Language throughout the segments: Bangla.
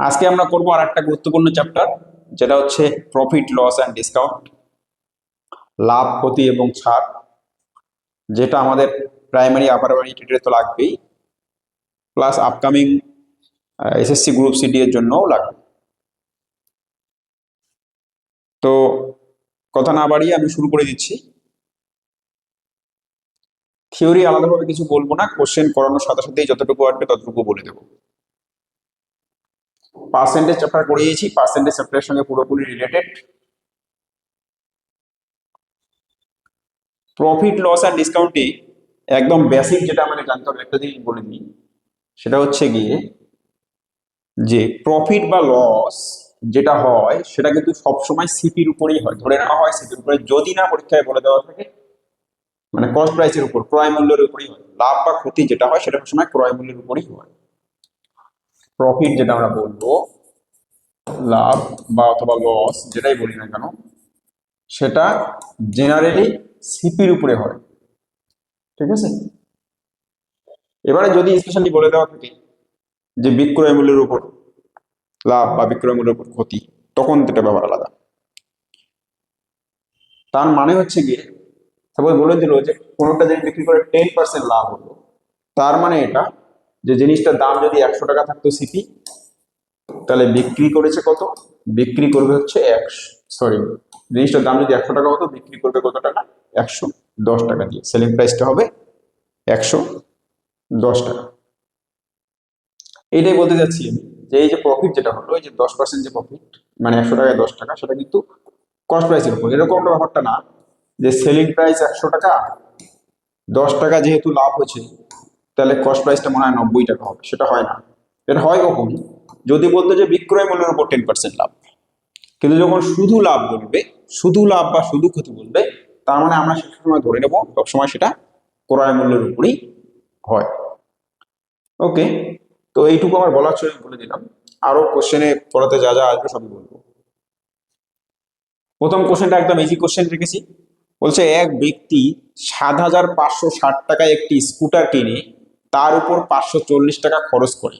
আজকে আমরা করব আর একটা গুরুত্বপূর্ণ চ্যাপ্টার, যেটা হচ্ছে প্রফিট লস অ্যান্ড ডিসকাউন্ট, লাভ ক্ষতি এবং ছাড়, যেটা আমাদের প্রাইমারি আপার ইন্টারমিডিয়েট তো লাগবেই, plus upcoming SSC group CD এর জন্যও লাগবে। তো কথা না বাড়িয়ে আমি শুরু করে দিচ্ছি। থিওরি আলাদাভাবে কিছু বলবো না, কোশ্চেন করানোর সাথে সাথেই যতটুকু আসবে ততটুকু বলে দেবো। পার্সেন্টেজ চ্যাপ্টার করিয়েছি, পার্সেন্টেজ চ্যাপ্টারের সঙ্গে পুরোপুরি রিলেটেড। প্রফিট লস অ্যান্ড ডিসকাউন্টে একদম বেসিক যেটা আমাদের জানতে হবে, একটা জিনিস বলে দিই, সেটা হচ্ছে গিয়ে যে প্রফিট বা লস যেটা হয় সেটা কিন্তু সবসময় সিপির উপরেই হয়, ধরে নেওয়া হয় সিপির উপরে, যদি না পরীক্ষায় বলে দেওয়া থাকে মানে কস্ট প্রাইসের উপর, ক্রয় মূল্যের উপরেই হয়। লাভ বা ক্ষতি যেটা হয় সেটা সবসময় ক্রয় মূল্যের উপরেই হয়। প্রফিট যেটা আমরা বলবো, লাভ বা অথবা লস যেটাই বলি না কেন, সেটা জেনারেলি সিপির উপরে হয়, ঠিক আছে। এবারে যদি স্পেশালি বলে দেওয়া থাকে যে বিক্রয় মূল্যের উপর লাভ বা বিক্রয় মূল্যের উপর ক্ষতি, তখন এটা ব্যাপার আলাদা। তার মানে হচ্ছে গিয়ে সাপোজ বলে দিল যে কোনোটা জিনিস বিক্রি করে 10% লাভ হলো, তার মানে এটা যে জিনিসটার দাম যদি 100 টাকা থাকতো সিপি, তাহলে বিক্রি করেছে কত, বিক্রি করবে হচ্ছে 100, জিনিসটার দাম যদি 100 টাকা হতো, বিক্রি করবে কত টাকা, 110 টাকা দিয়ে, সেলিং প্রাইসটা হবে 110 টাকা। এইটাই বলতে যাচ্ছি আমি, যে এই যে প্রফিট যেটা হলো, এই যে 10% যে প্রফিট, মানে 100 টাকায় 10 টাকা, সেটা কিন্তু কস্ট প্রাইসের উপর। এরকম একটা ব্যাপারটা না যে সেলিং প্রাইস 100 টাকা, 10 টাকা যেহেতু লাভ হচ্ছে, তাহলে কস্ট প্রাইসটা মনে হয় 90 টাকা হবে, সেটা হয় না। এটা হয় কখন, যদি বলতো যে বিক্রয় মূল্যের উপর 10% লাভ, কিন্তু যখন শুধু লাভ বলবে, শুধু লাভ বা শুধু ক্ষতি বলবে, তার মানে আমরা সবসময় ধরে নেবো সবসময় সেটা ক্রয় মূল্যের উপরই হয়। ওকে, তো এইটুকু আমার বলার ছিল, বলে দিলাম। আরো কোশ্চেনে পড়াতে যা যা আসবে সবই বলবো। প্রথম কোশ্চেনটা একদম ইজি কোশ্চেন রেখেছি। বলছে এক ব্যক্তি 7,560 টাকায় একটি স্কুটার কিনে তার উপর 540 টাকা খরচ করে,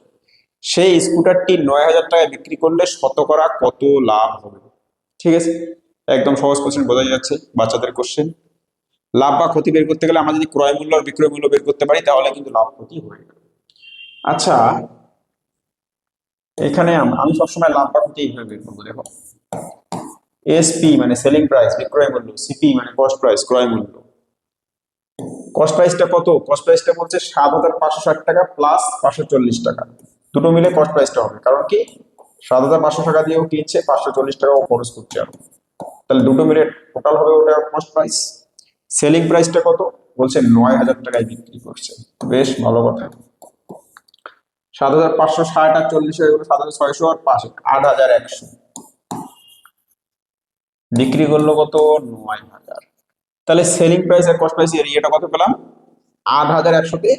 সেই স্কুটারটি 9,000 টাকায় বিক্রি করলে শতকরা কত লাভ হবে? ঠিক আছে, একদম সহজ কোশ্চেন, বোঝা যাচ্ছে বাচ্চাদের কোশ্চেন। লাভ বা ক্ষতি বের করতে গেলে আমরা যদি ক্রয় মূল্য আর বিক্রয় মূল্য বের করতে পারি, তাহলে কিন্তু লাভ ক্ষতি হয়ে যাবে। আচ্ছা, এখানে আমি সবসময় লাভ বা ক্ষতি এইভাবে বের করবো। দেখো, এসপি মানে সেলিং প্রাইস, বিক্রয় মূল্য, সিপি মানে কস্ট প্রাইস, ক্রয় মূল্য। কস্ট প্রাইসটা কত, কস্ট প্রাইসটা বলছে 7,560 টাকা প্লাস 540 টাকা, দুটো মিলে কস্ট প্রাইসটা হবে। কারণ কি, 7,500 টাকা দিয়েও কিনছে, 540 টাকাও খরচ করছে আরো, তাহলে দুটো মিলে টোটাল হবে ওটা কস্ট প্রাইস। সেলিং প্রাইসটা কত বলছে, 9,000 টাকায় বিক্রি করছে, বেশ ভালো কথা। 7,560 আর 40 হয়ে গেল 7,600 আর 5 8,100, বিক্রি করলো কত, 9,000। তাহলে সেলিং প্রাইস আর কস্ট প্রাইস এর ইয়েটা কত পেলাম, 8,100-তে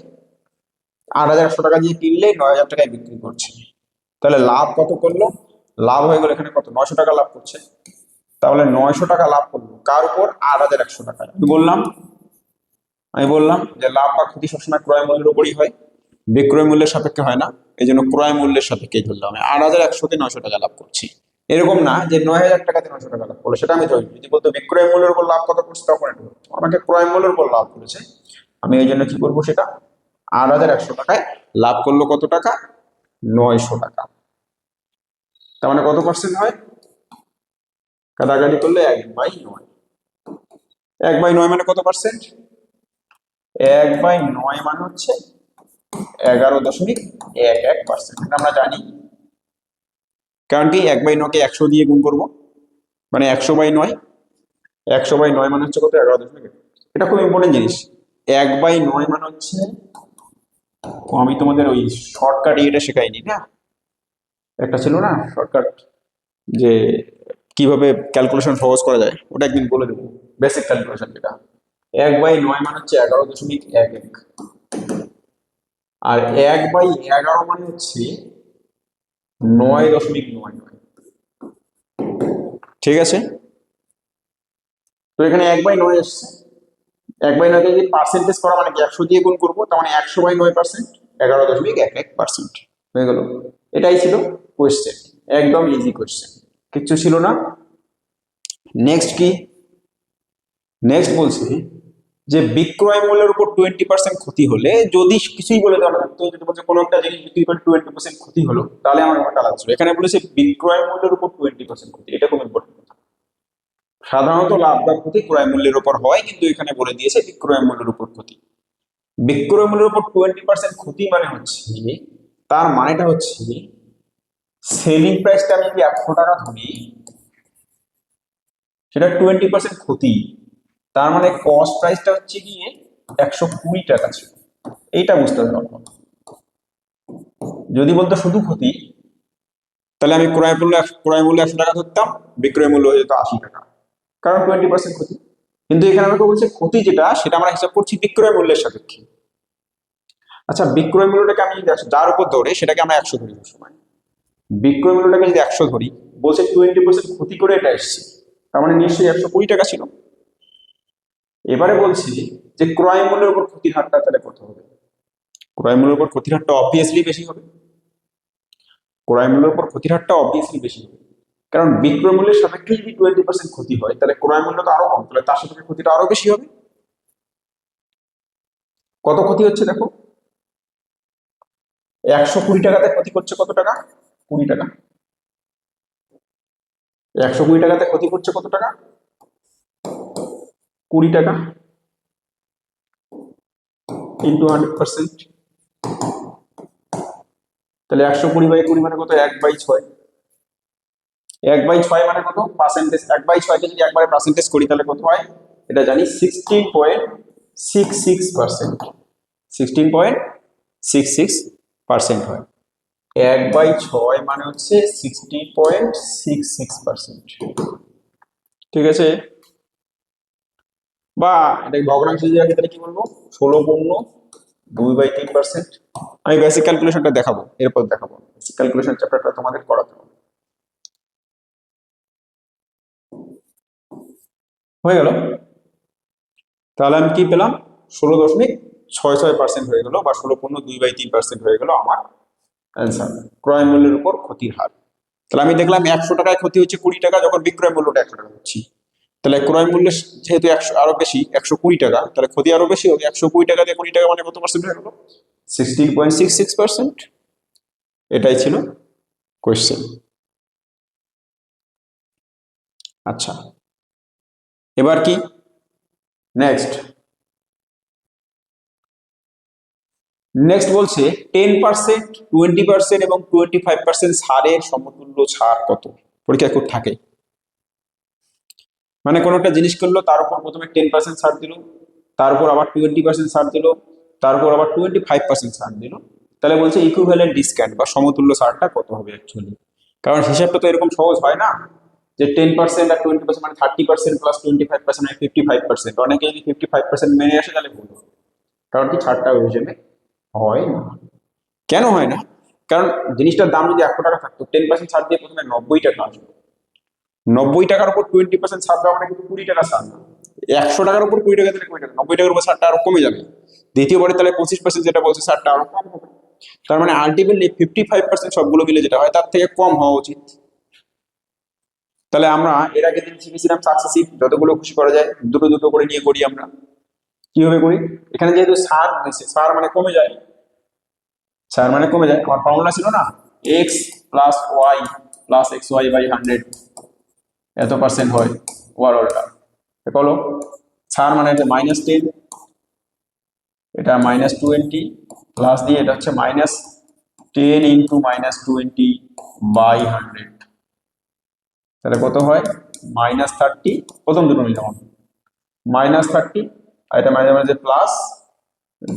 8,100 টাকা দিয়ে কিনলে 9,000 টাকায় বিক্রি করছে। তাহলে লাভ কত করলো, লাভ হয়ে গেল এখানে কত, 900 টাকা লাভ করছে। তাহলে 900 টাকা লাভ করলো কার উপর, 8,100 টাকা। আমি বললাম যে লাভ বা ক্ষতি সবসময় ক্রয় মূল্যের উপরই হয়, বিক্রয় মূল্যের সাপেক্ষে হয় না, এই জন্য ক্রয় মূল্যের সাপেক্ষেই ধরলাম। 8,100-তে 900 টাকা লাভ করছি, এরকম না যে 9,000 টাকাতে 900 টাকা লাভ করলো, সেটা আমি ধরি। যদি বলতো বিক্রয় মূল্যের উপর লাভ কত করছে, তখন এটা হতো। আমাকে ক্রয় মূল্যের উপর লাভ করেছে, আমি এই জন্য কি করবো, সেটা 8,100 টাকায় লাভ করলো কত টাকা, 900 টাকা। তার মানে কত পার্সেন্ট হয়, কাটাকাটি করলে 1/9। 1/9 মানে কত পার্সেন্ট, 1/9 মানে হচ্ছে 11.11%। আমরা জানি, কারণ কি 1/9-কে 100 দিয়ে গুণ করবো, মানে 100/9, 100/9 মানে হচ্ছে কত, 11.11। এটা খুব ইম্পর্টেন্ট জিনিস। 1/9 মানে হচ্ছে, আমি তোমাদের ওই শর্টকাট এটা শেখাইনি না, একটা ছিল না শর্টকাট, যে কিভাবে ক্যালকুলেশন সহজ করা যায়, ওটা একদিন বলে দেবো, বেসিক ক্যালকুলেশন যেটা। 1/9 মানে হচ্ছে 11.11, আর 1/11 মানে হচ্ছে 9.99। ঠিক আছে, তো এখানে 1/9 এসছে, 1/9 যদি পার্সেন্টেজ করা মানে কি 100 দিয়ে গুণ করবো, তার মানে 100/9%, 11.11% হয়ে গেল। এটাই ছিল কোয়েশ্চেন, একদম ইজি কোয়েশ্চেন, কিচ্ছু ছিল না। নেক্সট কি, নেক্সট বলছি যে বিক্রয় মূল্যের উপর 20% ক্ষতি হলে, যদি কিছুই বলে দেওয়া থাকতো, যদি বলছে কোনো একটা জিনিস বিক্রি করে 20% ক্ষতি হলো, তাহলে আমার ব্যাপারটা আলাদা ছিল। এখানে বলেছে বিক্রয় মূল্যের উপর 20% ক্ষতি, এটা খুব ইম্পর্টেন্ট। সাধারণত লাভ বা ক্ষতি ক্রয় মূল্যের উপর হয়, কিন্তু এখানে বলে দিয়েছে বিক্রয় মূল্যের উপর ক্ষতি। বিক্রয় মূল্যের উপর 20% ক্ষতি মানে হচ্ছে, তার মানেটা হচ্ছে সেলিং প্রাইসটা আমি যদি 100 টাকা ধরি, সেটা 20% ক্ষতি, তার মানে কস্ট প্রাইসটা হচ্ছে গিয়ে 120 টাকা ছিল। এইটা বুঝতে হবে। যদি বলতো শুধু ক্ষতি, তাহলে আমি ক্রয় মূল্য 100 টাকা ধরতাম, বিক্রয় মূল্য হয়ে যেত 80 টাকা, কারণ 20% ক্ষতি। কিন্তু এখানে আমাকে বলছে ক্ষতি যেটা, সেটা আমরা হিসাব করছি বিক্রয় মূল্যের সাপেক্ষে। আচ্ছা, বিক্রয় মূল্যটাকে আমি যদি যার উপর ধরে সেটাকে আমরা 100 ধরি সময়, বিক্রয় মূল্যটাকে যদি 100 ধরি, বলছে 20% ক্ষতি করে এটা এসছে, তার মানে নিশ্চয়ই 120 টাকা ছিল। এবারে বলছি যে ক্রয় মূল্যের উপর ক্ষতির হারটা তাহলে কত হবে? ক্রয় মূল্যের উপর ক্ষতির হারটা অবভিয়াসলি বেশি হবে। ক্রয় মূল্যের উপর ক্ষতির হারটা অবভিয়াসলি বেশি হবে, কারণ বিক্রয় মূল্যের সাপেক্ষে যদি 20% ক্ষতি হয়, তাহলে ক্রয় মূল্য তো আরো কম, তাহলে তার সাপেক্ষে ক্ষতিটা আরো বেশি হবে। কত ক্ষতি হচ্ছে দেখো, 120 টাকাতে ক্ষতি করছে কত টাকা? 20 টাকা। 120 টাকাতে ক্ষতি করছে কত টাকা? 20 টাকা ইন্টু 100%। তাহলে 120/20 মানে কত? 1/6। 1/6 মানে কত পার্সেন্টেজ? 1/6কে যদি একবারে পার্সেন্টেজ করি তাহলে কত হয় এটা জানি, 16.66%। 16.66% হয়। 1/6 মানে হচ্ছে 16.66%। ঠিক আছে, বা এটাকে ভগ্নাংশ যদি রাখি তাহলে কি বলবো, 16.2/3%। আমি বেসিক ক্যালকুলেশনটা দেখাবো, এরপর দেখাবো। বেসিক ক্যালকুলেশন চ্যাপ্টারটা তোমাদের করাতে হবে। হয়ে গেল, তাহলে আমি কি পেলাম? 16.66% হয়ে গেল, বা 16.2/3% হয়ে গেল আমার অ্যান্সার, ক্রয় মূল্যের উপর ক্ষতির হার। তাহলে আমি দেখলাম 100 টাকায় ক্ষতি হচ্ছে 20 টাকা, যখন বিক্রয় মূল্যটা 100 টাকা হচ্ছে। তাহলে ক্রয় মূল্য যেহেতু 100 আরো বেশি, 120 টাকা, তাহলে ক্ষতি আরো বেশি হবে। 120 টাকা দিয়ে 20 টাকা মানে কত পার্সেন্ট হয়ে গেল? 16.66%। এটাই ছিল কোয়েশ্চেন। আচ্ছা, এবার কি নেক্সট? নেক্সট বলছে 10%, 20% এবং 25% ছাড়ের সমতুল্য ছাড় কত? পরীক্ষায় খুব থাকে। মানে কোনো একটা জিনিস করলো, তার উপর প্রথমে 10% ছাড় দিল, তার উপর আবার 20% ছাড় দিল, তার উপর আবার 25% ছাড় দিল, তাহলে বলছে ইকুইভ্যালেন্ট ডিসকাউন্ট বা সমতুল্য ছাড়টা কত হবে অ্যাকচুয়ালি। কারণ হিসাবটা তো এরকম সহজ হয় না যে 10% আর 20% মানে 30% প্লাস 25% মানে 55%। অনেকে যদি 55% মেনে আসে তাহলে ভুল হবে, কারণ কি ছাড়টা ওই হিসেবে হয় না। কেন হয় না? কারণ জিনিসটার দাম যদি 100 টাকা থাকতো, 10% ছাড় দিয়ে প্রথমে 90 টাকা আসবে। 90 টাকার উপর 20% ছাড় দেওয়া মানে কিন্তু 20 টাকা ছাড় না। 100 টাকার উপর 20 টাকা দিলে 20 টাকা, 90 টাকার উপর ছাড়টা আরো কমে যাবে। দ্বিতীয়বারে তাহলে 25% যেটা বলছে ছাড়টা আরো কম হবে। তার মানে আলটিমেটলি 55% সবগুলো মিলে যেটা হয় তার থেকে কম হওয়া উচিত। তাহলে আমরা এর আগে দিন শিখেছিলাম সাকসেসিভ, যতগুলো খুশি করা যায় দুটো দুটো করে নিয়ে করি আমরা। কিভাবে করি? এখানে যেহেতু ছাড় হয়েছে, ছাড় মানে কমে যায়, ছাড় মানে কমে যায়। আমার ফর্মুলা ছিল না, X plus Y plus X Y by 100 এত পার্সেন্ট হয় ওভারঅলটা। বলো, ছাড় মানে এটা -10, এটা -20 প্লাস দিয়ে এটা হচ্ছে -10 ইন্টু -20/100, তাহলে কত হয়? -30। প্রথম দুটো মিলে -30, আর এটা মাঝে মাঝে প্লাস,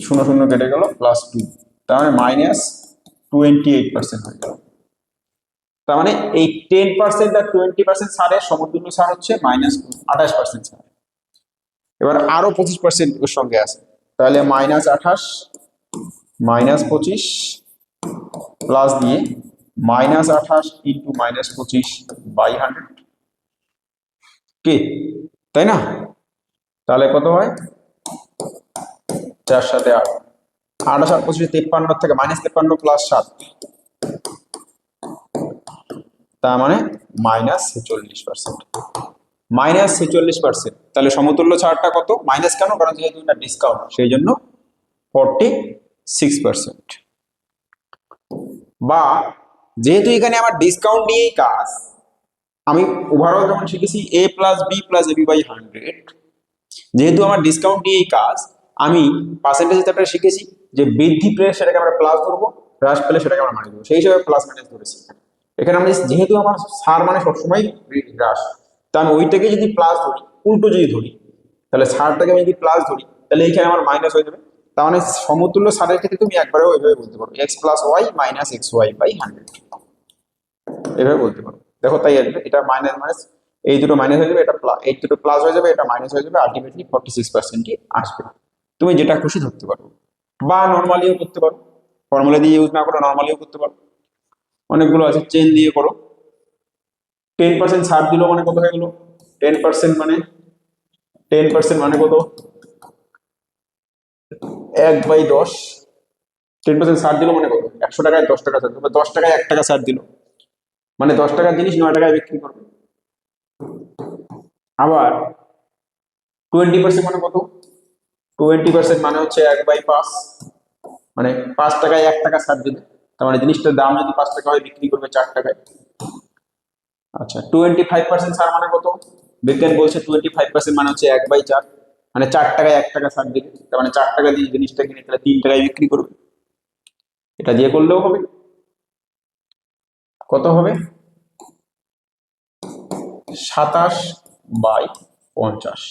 শূন্য শূন্য কেটে গেল, +2, তার মানে -28% হয়ে গেল। তার মানে এই 10% আর 20% ছাড়ের সমতুল্য ছাড় হচ্ছে -28% ছাড়। এবার আরো 25% ওর সঙ্গে আছে, তাহলে -28 -25 প্লাস দিয়ে -28 ইন্টু -25/100, কি তাই না? তাহলে কত হয়? 4 সাথে 8, 8 আর 25 53 থেকে -53 প্লাস 7, তার মানে -46%। -46%, তাহলে সমতুল্য ছাড়টা কত? মাইনাস কেন? কারণ যেহেতু এটা ডিসকাউন্ট, সেই জন্য 46%। বা যেহেতু এখানে আমার ডিসকাউন্ট নিয়েই কাজ, আমি ওভারঅল যখন শিখেছি a+b+ab/100, যেহেতু আমার ডিসকাউন্ট নিয়েই কাজ, আমি পার্সেন্টেজ চ্যাপ্টারে শিখেছি যে বৃদ্ধি পেলে সেটাকে আমরা প্লাস ধরবো, হ্রাস পেলে সেটাকে আমরা মাইনাস ধরবো, সেই হিসাবে প্লাস মাইনাস ধরেছি। এখানে আমরা যেহেতু আমার ছাড় মানে সবসময় হ্রাস, তা আমি ওইটাকে যদি প্লাস ধরি, উল্টো যদি ধরি, তাহলে ছাড়টাকে আমি যদি প্লাস ধরি, তাহলে এইখানে আমার মাইনাস হয়ে যাবে। তার মানে সমতুল্য ছাড়ের ক্ষেত্রে তুমি একবারেও এইভাবে বলতে পারো x+y-xy/100, এভাবে বলতে পারো। দেখো তাই আসবে, এটা মাইনাস মাইনাস এই দুটো মাইনাস হয়ে যাবে, এটা এই দুটো প্লাস হয়ে যাবে, এটা মাইনাস হয়ে যাবে, আলটিমেটলি 46%ই আসবে। তুমি যেটা খুশি ধরতে পারো, বা নর্মালিও করতে পারো, ফর্মুলা দিয়ে ইউজ না করে নর্মালিও করতে পারো। অনেকগুলো আছে, চেন দিয়ে করো। 10% ছাড় দিল মানে কত হয়ে গেল? 10% মানে 10% মানে কত? 1/10। 10% ছাড় দিল মানে কত? 100 টাকায় 10 টাকা ছাড় দিল, বা 10 টাকায় 1 টাকা ছাড় দিল, মানে 10 টাকার জিনিস 9 টাকায় বিক্রি করবে। আবার 20% মানে কত? 20% মানে হচ্ছে 1/5, মানে 5 টাকায় 1 টাকা ছাড় দিবে, তার মানে জিনিসটার দাম যদি 5 টাকা হয় বিক্রি করবে 4 টাকায়। আচ্ছা, 25% ছাড় মানে কত? বিজ্ঞান বলছে 25% মানে হচ্ছে 1/4, মানে 4 টাকায় 1 টাকা ছাড় দিবে, তার মানে 4 টাকা দিয়ে জিনিসটা কিনে তাহলে 3 টাকায় বিক্রি করবে। এটা দিয়ে করলেও হবে। কত হবে? 27/50।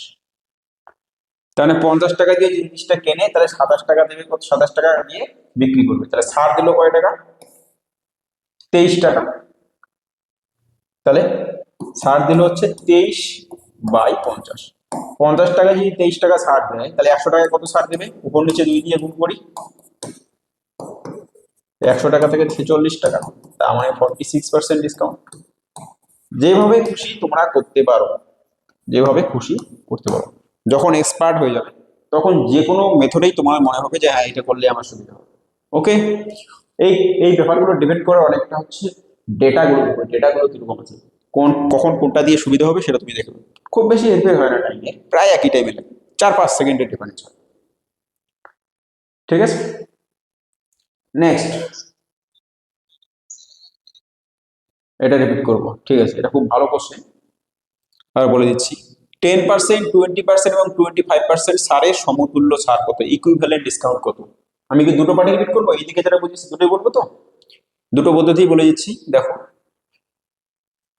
তাহলে 50 টাকা দিয়ে জিনিসটা কেনে, তাহলে 27 টাকা দেবে, কত? 27 টাকা দিয়ে বিক্রি করবে, তাহলে ছাড় দিল কয় টাকা? 23 টাকা। তাহলে ছাড় দিল হচ্ছে 23/50। 50 টাকা যদি 23 টাকা ছাড় দেয়, তাহলে 100 টাকায় কত ছাড় দেবে? উপর নিচে 2 দিয়ে গুণ করি, 100 টাকা থেকে 46 টাকা, তার মানে 46% ডিসকাউন্ট। যেভাবে খুশি তোমরা করতে পারো, যেভাবে খুশি করতে পারো। যখন এক্সপার্ট হয়ে যাবে, তখন যে কোনো মেথডেই তোমার মনে হবে যে হ্যাঁ এটা করলে আমার সুবিধা হবে। ওকে, এই এই ব্যাপারগুলো ডিপেন্ড করে অনেকটা হচ্ছে ডেটাগুলোর উপর। ডেটাগুলো কিরকম আছে, কখন কোনটা দিয়ে সুবিধা হবে সেটা তুমি দেখবে। খুব বেশি হেরফের হয় না টাইমে, প্রায় একই টাইমে লাগে, 4-5 সেকেন্ডের ডিফারেন্স হয়। ঠিক আছে, নেক্সট এটা রিপিট করবো। ঠিক আছে, এটা খুব ভালো কোশ্চেন, আর বলে দিচ্ছি। 10%, 20% এবং 25% ছাড়ের সমতুল্য ছাড় কত? ইকুইভ্যালেন্ট ডিসকাউন্ট কত? আমি কি দুটো পার্টি রিপিট করবো? এইদিকে যারা বুঝেছি দুটোই বলবো তো, দুটো পদ্ধতি বলে দিচ্ছি। দেখো,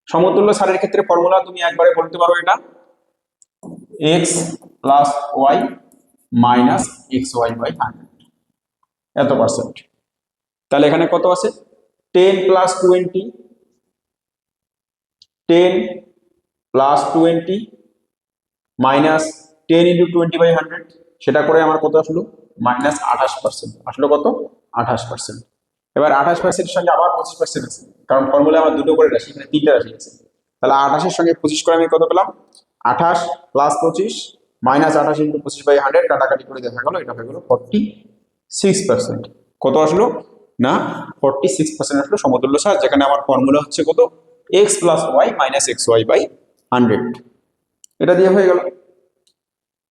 সমতুল্য ছাড়ের ক্ষেত্রে ফর্মুলা তুমি একবারে বলতে পারো, এটা x+y-xy/100, এত পার্সেন্ট। তাহলে এখানে কত আছে? 10 + 20, 10 + 20 - 10 × 20/100, সেটা করে আমার কত আসলো? -28%। আসলো কত? 28%। এবার 28% সঙ্গে আবার 25% আছে, কারণ ফর্মুলা আমার দুটো করে রাশি, এখানে তিনটা রাশি আছে। তাহলে 28-এর সঙ্গে 25 করে আমি কত পেলাম? 28 + 25 - 28 × 25/100, কাটাকাটি করে দেখা গেল এটা হয়ে গেল 46%। কত আসলো? না, 46% আসলো সমতুল্য ছাড়, যেখানে আমার ফর্মুলা হচ্ছে কত? x+y-xy/100। এটা দিয়ে হয়ে গেল।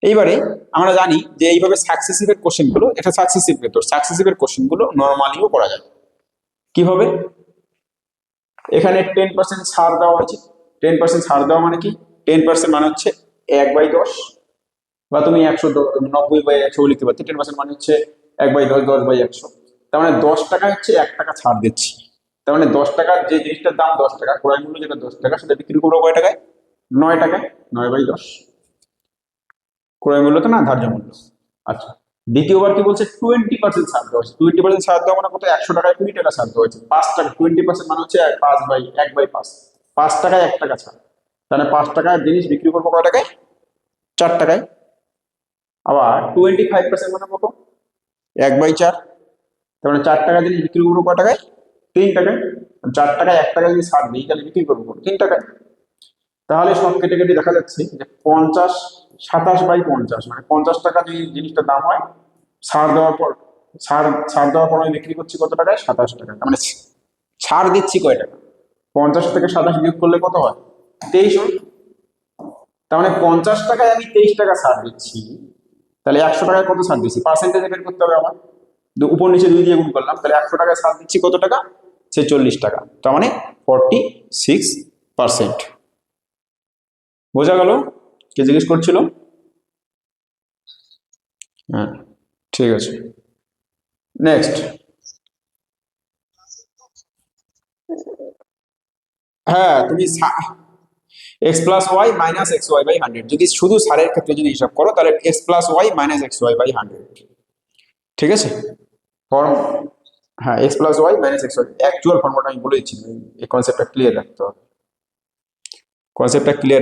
এইবারে আমরা জানি যে এইভাবে সাকসেসিভের কোশ্চেনগুলো, এটা সাকসেসিভ মেথড, সাকসেসিভের কোশ্চেনগুলো নর্মালিও করা যায়। কিভাবে? এখানে 10% ছাড় দেওয়া হয়েছে। 10% ছাড় দেওয়া মানে কি? 10% মানে হচ্ছে 1/10, বা তুমি 190/100 লিখতে পারো। 10% মানে হচ্ছে 1/10, 10/100। তার মানে 10 টাকা হচ্ছে 1 টাকা ছাড় দিচ্ছি। তার মানে 10 টাকার যে জিনিসটার দাম 10 টাকা, ক্রয় মূল্য যেটা 10 টাকা, সেটা বিক্রি করবো কয় টাকায়? 9 টাকায়। 9/10 ক্রয় মূল্য তো না, ধার্য মূল্য। আচ্ছা, দ্বিতীয়বার কি বলছে? 20% ছাড় দেওয়া হয়েছে। 20% ছাড় দেওয়া মানে কত? 100 টাকায় 20 টাকা ছাড় দেওয়া হয়েছে। 5 টাকা 20% মানে হচ্ছে 1/5, 5 টাকায় 1 টাকা ছাড়। তাহলে 5 টাকার জিনিস বিক্রি করবো কয় টাকায়? 4 টাকায়। আবার 25% মানে কত? 1/4। তার মানে 4 টাকা জিনিস বিক্রি করবো কয় টাকায়? 3 টাকায়। 4 টাকায় 1 টাকা যদি ছাড় দিই, তাহলে বিক্রি করবো 3 টাকায়। তাহলে সব কেটে কেটে দেখা যাচ্ছে যে 27/50, মানে 50 টাকা যদি জিনিসটার দাম হয়, ছাড় দেওয়ার পর ছাড় দেওয়ার পর আমি বিক্রি করছি কত টাকায়? 27 টাকা। মানে ছাড় দিচ্ছি কয় টাকা? 50 থেকে 27 বিয়োগ করলে কত হয়? 23 হয়। তার মানে 50 টাকায় আমি 23 টাকা ছাড় দিচ্ছি, তাহলে 100 টাকায় কত ছাড় দিচ্ছি পার্সেন্টেজে বের করতে হবে আমার। উপর নিচে 2 দিয়ে গুণ করলাম, তাহলে 100 টাকায় ছাড় দিচ্ছি কত টাকা? 46 টাকা, তার মানে 46%। বোঝা গেল? কে জিজ্ঞেস করছিল? হ্যাঁ, ঠিক আছে। নেক্সট। হ্যাঁ, তুমি X plus Y minus X Y by 100 যদি শুধু সারের ক্ষেত্রে যদি হিসাব করো, তাহলে X plus Y minus X Y by 100। ঠিক আছে? ফর্ম, হ্যাঁ, X plus Y minus X Y actual ফর্মটা আমি বলে দিচ্ছি। এই কনসেপ্টটা ক্লিয়ার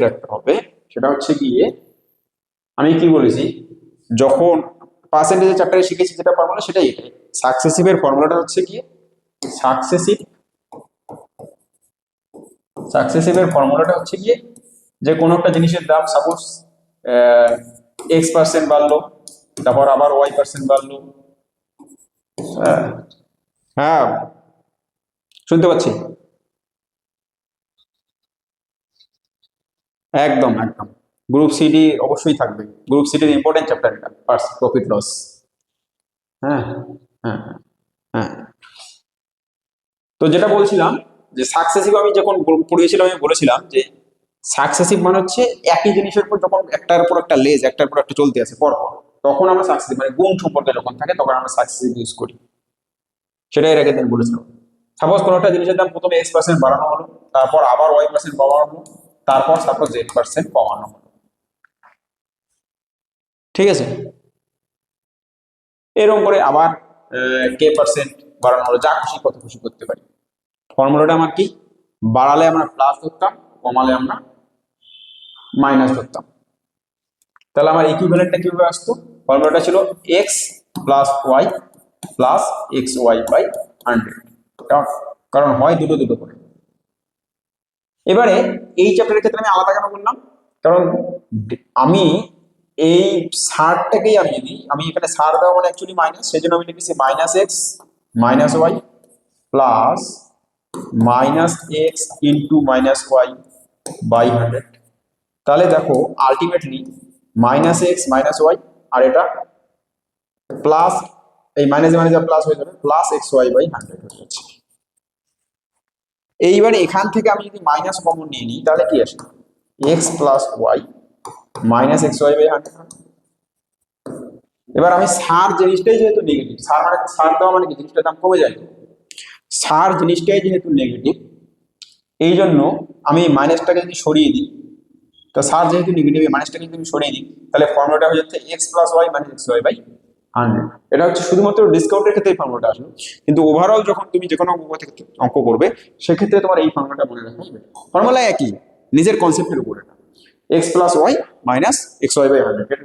রাখতে হবে, সেটা হচ্ছে গিয়ে আমি কি বলেছি, যখন পার্সেন্টেজের চ্যাপ্টারে শিখেছি যেটা ফর্মুলা, সেটাই এটাই। সাকসেসিভের ফর্মুলাটা হচ্ছে গিয়ে সাকসেসিভ সাকসেসিভের ফর্মুলাটা হচ্ছে গিয়ে যে কোনো একটা জিনিসের দাম সাপোজ X% বাড়লো, তারপর আবার Y% বাড়লো। হ্যাঁ, শুনতে পাচ্ছি। একদম একদম, গ্রুপ সিডি অবশ্যই থাকবে। গ্রুপ সিডির ইম্পর্টেন্ট চ্যাপ্টার এটা, প্রফিট লস। হ্যাঁ হ্যাঁ হ্যাঁ। তো যেটা বলছিলাম যে সাকসেসিভ, আমি যখন পড়িয়েছিলাম আমি বলেছিলাম যে সাকসেসিভ মানে হচ্ছে একই জিনিসের উপর যখন একটার উপর একটা লেজ, একটার উপর একটা চলতে আছে পর পর, তখন আমরা সাকসেসিভ মানে গুণ সম্পর্কে যখন থাকে তখন আমরা সাকসেসিভ ইউজ করি। সেটাই এর আগের দিন বলেছিলাম। সাপোজ কোনো একটা জিনিসের দাম প্রথমে X% বাড়ানো হলো, তারপর আবার Y% বাড়ানো হলো, তারপর সাপোজ Z% কমানো হলো। ঠিক আছে? এরকম করে আবার K% বাড়ানো হলো, যা খুশি কত খুশি করতে পারি। ফর্মুলাটা আমার কি, বাড়ালে আমরা প্লাস ধরতাম, কমালে আমরা মাইনাস ধরতাম। তাহলে আমার ইকুইভ্যালেন্টটা কিভাবে আসতো? ফর্মুলাটা ছিল X plus Y plus X Y by 100, কারণ হয় দুটো দুটো করে। এবারে এই চ্যাপ্টারের ক্ষেত্রে আমি আলাদা কেন বললাম, কারণ আমি এই সারটাকেই আমি এখানে সার দেওয়া মানে অ্যাকচুয়ালি মাইনাস, সেই জন্য আমি লিখেছি minus x minus y plus minus x into minus y by 100। তাহলে দেখো ultimately minus x minus y, আর এটা প্লাস, এই মাইনাস মাইনাস প্লাস হয়ে যাবে, প্লাস এক্স ওয়াই বাই 100 হয়ে যাচ্ছে। এইবারে এখান থেকে আমি যদি মাইনাস কমন নিয়ে নিই, তাহলে কি আসে? X plus Y minus X Y by 100। এবার আমি সার জিনিসটাই যেহেতু নেগেটিভ, সার মানে সার দেওয়া মানে কি জিনিসটার দাম কমে যায়, সার জিনিসটাই যেহেতু নেগেটিভ, এই জন্য আমি মাইনাসটাকে যদি সরিয়ে দিই, তো সার যেহেতু নেগেটিভ, এই মাইনাসটাকে যদি আমি সরিয়ে দিই, তাহলে ফর্মুলাটা হয়ে যাচ্ছে X plus Y minus X Y by 100। এটা হচ্ছে শুধুমাত্র ডিসকাউন্টের ক্ষেত্রে এই ফর্মুলাটা আসবে, কিন্তু ওভারঅল যখন তুমি যে কোনো অঙ্ক করবে সেক্ষেত্রে তোমার এই ফর্মুলাটা মনে রাখা হবে। ফর্মুলা একই, নিজের কনসেপ্টের উপর এটা, X plus Y minus X Y by 100। এটা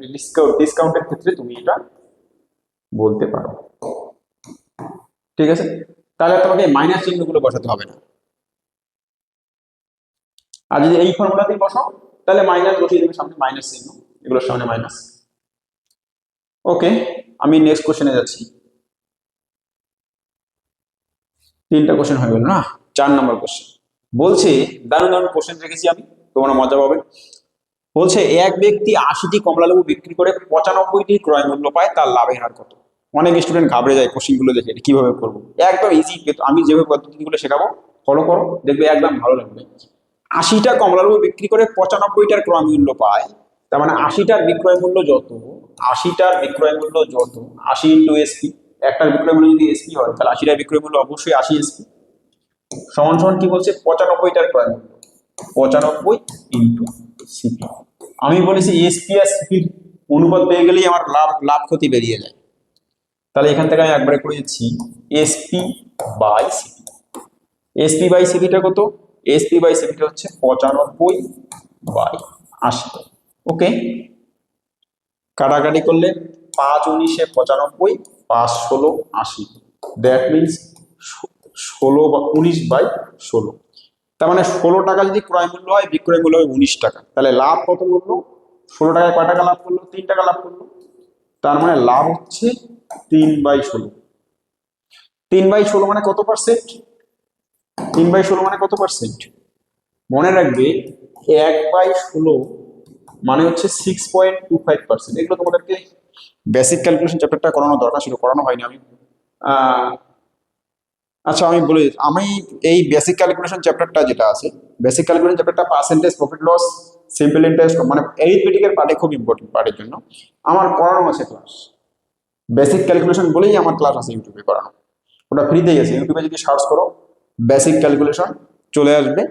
ডিসকাউন্টের ক্ষেত্রে তুমি এটা বলতে পারো। ঠিক আছে? তাহলে তোমাকে মাইনাস চিহ্নগুলো বসাতে হবে না। আর যদি এই ফর্মুলাতেই বসাও, তাহলে মাইনাস বসিয়ে দেবে সামনে, মাইনাস চিহ্ন, এগুলোর সামনে মাইনাস। ওকে, আমি নেক্সট কোশ্চেনে যাচ্ছি। 3টা কোশ্চেন হয়ে গেল না? 4 নম্বর কোশ্চেন বলছে, দারুণ দারুণ কোশ্চেন রেখেছি আমি, তোমরা মজা পাবে। বলছে এক ব্যক্তি 80টি কমলালেবু বিক্রি করে 95টি ক্রয় মূল্য পায়, তার লাভের হার কত? অনেক স্টুডেন্ট ঘাবড়ে যায় কোশ্চেনগুলো দেখে, কিভাবে করবো। একদম ইজি, আমি যেভাবে পদ্ধতিগুলো শেখাবো ফলো করো, দেখবে একদম ভালো লাগবে। 80টা কমলালেবু বিক্রি করে 95টার ক্রয় মূল্য পায়, তার মানে 80টার বিক্রয় মূল্য যত, 80টার বিক্রয় মূল্য যত, 80 ইন্টু এসপি, একটার বিক্রয় মূল্য যদি এসপি হয়, তাহলে 80টার বিক্রয় মূল্য অবশ্যই 80 এসপি, সমান সমান কি বলছে 95টার ক্রয় মূল্য, 95 ইন্টু সিপি। আমি বলেছি এসপি আর সিপির অনুপাত পেয়ে গেলেই আমার লাভ ক্ষতি বেরিয়ে যায়। তাহলে এখান থেকে আমি একবারে করে দিচ্ছি SP by CP. SP by সিপিটা কত? এসপি বাই সিপিটা হচ্ছে 95 বাই 80। ওকে, কাটাকাটি করলে 5 19 95, 5 16 80, দ্যাট মিনস 16 বা 19 বাই 16। তার মানে 16 টাকা যদি ক্রয় মূল্য হয়, বিক্রয় মূল্য হয় 19 টাকা, তাহলে লাভ কত করলো? 16 টাকায় কয় টাকা লাভ করলো? 3 টাকা লাভ করলো। তার মানে লাভ হচ্ছে 3/16। 3/16 মানে কত পার্সেন্ট? 3/16 মানে কত পার্সেন্ট? মনে রাখবে 1/16 মানে হচ্ছে 6.25%। এগুলো তোমাদেরকে বেসিক ক্যালকুলেশন চ্যাপ্টারটা করানো দরকার ছিল, করানো হয়নি। আহ, আচ্ছা আমি বলি, আমি এই বেসিক ক্যালকুলেশন চ্যাপ্টারটা যেটা আছে, বেসিক ক্যালকুলেশন চ্যাপ্টারটা percentage, profit loss, simple interest, মানে এরিথমেটিকের পার্টে খুব ইম্পর্টেন্ট, পার্টের জন্য আমার করানো আছে ক্লাস। বেসিক ক্যালকুলেশন বলেই আমার ক্লাস আছে ইউটিউবে করানো, ওটা ফ্রিতেই আছে। ইউটিউবে যদি সার্চ করো বেসিক ক্যালকুলেশন চলে আসবে,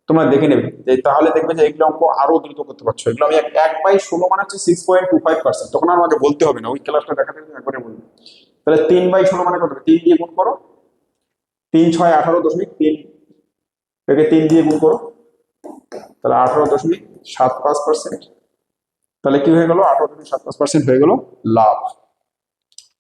তোমরা দেখে নেবে, যে তাহলে দেখবে যে এগুলো অঙ্ক আরো দ্রুত করতে পারছো। এগুলো আমি 1/16 মানে হচ্ছে 6.25%, তখন আর আমাকে বলতে হবে না, ওই ক্লাসটা দেখাতে একবারে বলবো। তাহলে 3/16 মানে কত? 3 দিয়ে গুণ করো, 3×6 = 18.3, থেকে 3 দিয়ে গুণ করো, তাহলে 18.75%। তাহলে কি হয়ে গেল? 18.75% হয়ে গেল লাভ।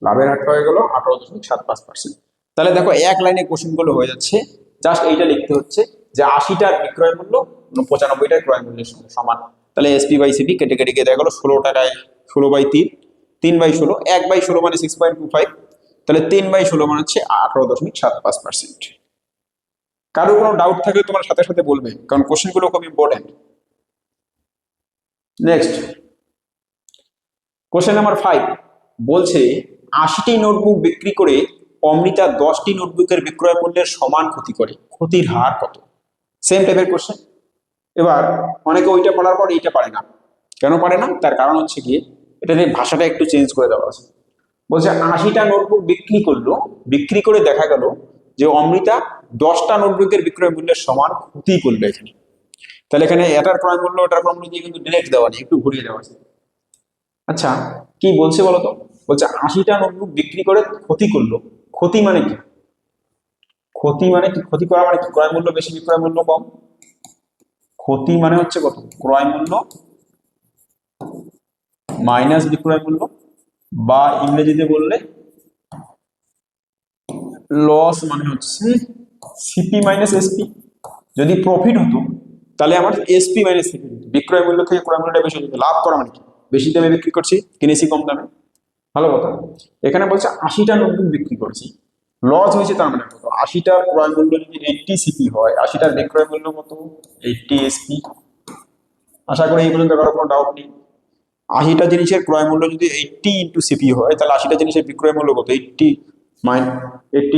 লাভের হারটা হয়ে গেল 18.75%। তাহলে দেখো এক লাইনে কোশ্চেন গুলো হয়ে যাচ্ছে, জাস্ট এইটা লিখতে হচ্ছে যে 80টার বিক্রয় মূল্য 95টার ক্রয় মূল্যের সঙ্গে সমান। তাহলে SP/CP কেটে কেটে গিয়ে দেখা গেলো 16 টাকায় 16/3, 3/16, 1/16 মানে 6.25, তাহলে 3/16 মানে হচ্ছে 18.75%। কারো কোনো ডাউট থাকলে তোমার সাথে সাথে বলবে, কারণ কোশ্চেন গুলো খুব ইম্পর্টেন্ট। নেক্সট কোশ্চেন নাম্বার 5 বলছে 80টি নোটবুক বিক্রি করে অমৃতা 10টি নোটবুকের বিক্রয় মূল্যের সমান ক্ষতি করে, ক্ষতির হার কত? সেম টাইপের কোশ্চেন। এবার অনেকে ওইটা পড়ার পর এইটা পারে না। কেন পারে না? তার কারণ হচ্ছে গিয়ে এটাতে ভাষাটা একটু চেঞ্জ করে দেওয়া আছে। বলছে 80টা নোটবুক বিক্রি করলো, বিক্রি করে দেখা গেল যে অমৃতা 10টা নোটবুকের বিক্রয় মূল্যের সমান ক্ষতি করলো এখানে। তাহলে এখানে এটার ক্রয় মূল্য ওটার ক্রয় মূল্য দিয়ে কিন্তু ডিরেক্ট দেওয়া নেই, একটু ঘুরিয়ে দেওয়া আছে। আচ্ছা কি বলছে বলতো? বলছে 80টা নোটবুক বিক্রি করে ক্ষতি করলো। ক্ষতি মানে কি? ক্ষতি মানে কি? ক্ষতি করা মানে কি? ক্রয় মূল্য বেশি বিক্রয় মূল্য কম। ক্ষতি মানে হচ্ছে কত? ক্রয় মূল্য মাইনাস বিক্রয় মূল্য, বা ইংরেজিতে বললে লস মানে হচ্ছে সিপি মাইনাস এসপি। যদি প্রফিট হতো তাহলে আমার এসপি মাইনাস সিপি হতো, বিক্রয় মূল্য থেকে ক্রয় মূল্যটা বেশি হতো। লাভ করা মানে কি? বেশি দামে বিক্রি করছি, কিনেছি কম দামে, ভালো কথা। এখানে বলছে 80টা নোটবুক বিক্রি করছি, লস হয়েছে, তার মানে কত? 80টার ক্রয় মূল্য যদি 80 সিপি হয়, 80টার বিক্রয় মূল্য কত? 80 এসপি। আশা করি এই পর্যন্ত কারো কোনো ডাউট নেই। 80টা জিনিসের ক্রয় মূল্য যদি 80 ইন্টু সিপি হয়, তাহলে 80টা জিনিসের বিক্রয় মূল্য কত? 80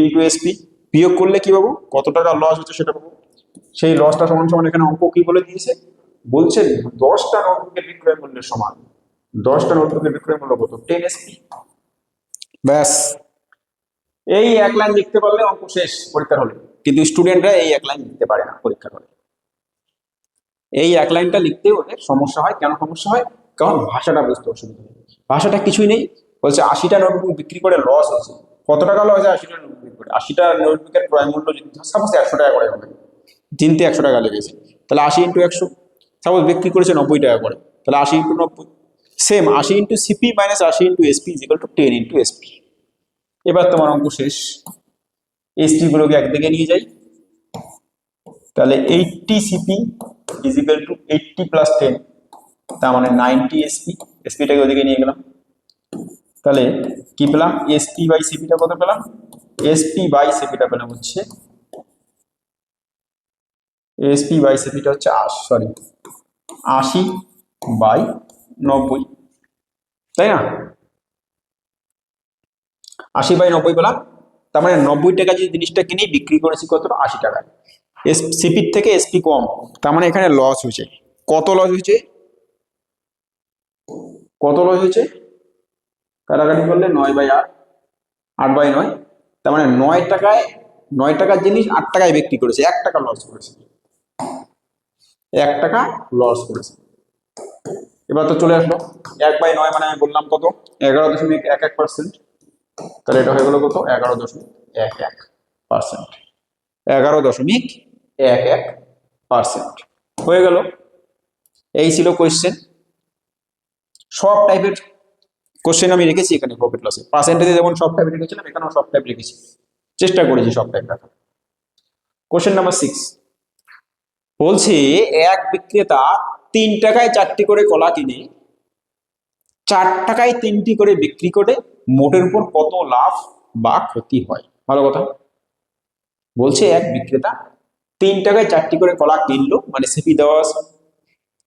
ইন্টু এসপি। বিয়োগ করলে কি পাবো? কত টাকা লস হচ্ছে সেটা পাবো। সেই লসটা সমান সমান এখানে অঙ্ক কি বলে দিয়েছে? বলছে 10টা নোটবুকের বিক্রয় মূল্যের সমান। 10টা নোটবুকের বিক্রয় মূল্য কত? 10 এসপি। ব্যাস, এই এক লাইন লিখতে পারলে অঙ্ক শেষ পরীক্ষার হলে। কিন্তু স্টুডেন্টরা এই এক লাইন লিখতে পারে না পরীক্ষার হলে। এই এক লাইনটা লিখতে ওদের সমস্যা হয়। কেন সমস্যা হয়? কারণ ভাষাটা বুঝতে অসুবিধা হয়। ভাষাটা কিছুই নেই, বলছে 80টা নোটবুক বিক্রি করে লস হয়েছে। কত টাকা লস হয়? 80টা নোটবুক বিক্রি করে। 80টা নোটবুকের ক্রয় মূল্য যদি সাপোজ 100 টাকা করে হবে, কিনতে 100 টাকা লেগেছে, তাহলে 80 ইন্টু 100, সাপোজ বিক্রি করেছে 90 টাকা করে, তাহলে 80 into 90, same 80 into CP minus 80 into SP equal to 10 into SP. এবার তোমার অঙ্ক শেষ। এসপি গুলোকে একদিকে নিয়ে যাই, তাহলে 80 সিপি ইজিক্যাল টু 80 প্লাস 10, তার মানে 90 এসপি। এসপিটাকে ওদিকে নিয়ে গেলাম, তাহলে কি পেলাম? এসপি বাই সিপিটা কত পেলাম? এসপি বাই সিপিটা পেলাম হচ্ছে, এসপি বাই সিপিটা হচ্ছে 80/90, তাই না? 80/90 পেলাম। তার মানে 90 টাকা যদি জিনিসটা কিনি, বিক্রি করেছি কত? 80 টাকায়। সিপির থেকে এসপি কম, তার মানে এখানে লস হয়েছে। কত লস হয়েছে? কত লস হয়েছে? কাটাকাটি করলে 9/8, 8/9, তার মানে 9 টাকায়, 9 টাকার জিনিস 8 টাকায় বিক্রি করেছে, 1 টাকা লস করেছে, 1 টাকা লস করেছে। এবার তো চলে আসলো 1/9 মানে আমি বললাম কত? 11.11%। তাহলে এটা হয়ে গেল কত? 11.11%। 11.11% হয়ে গেল। এই ছিল কোয়েশ্চেন। সব টাইপের কোশ্চেন আমি রেখেছি এখানে প্রফিট লসে। পার্সেন্টেজে যেমন সব টাইপ রেখেছিলাম, এখানেও সব টাইপ রেখেছি, চেষ্টা করেছি সব টাইপ রাখা। কোশ্চেন নাম্বার 6 বলছে এক বিক্রেতা 3 টাকায় 4টি করে কলা কিনে 4 টাকায় 3টি করে বিক্রি করে মোটের উপর কত লাভ বা ক্ষতি হয়? ভালো কথা। বলছে এক বিক্রেতা 3 টাকায় 4টি করে কলা কিনলো, মানে সিপি দেওয়া আছে।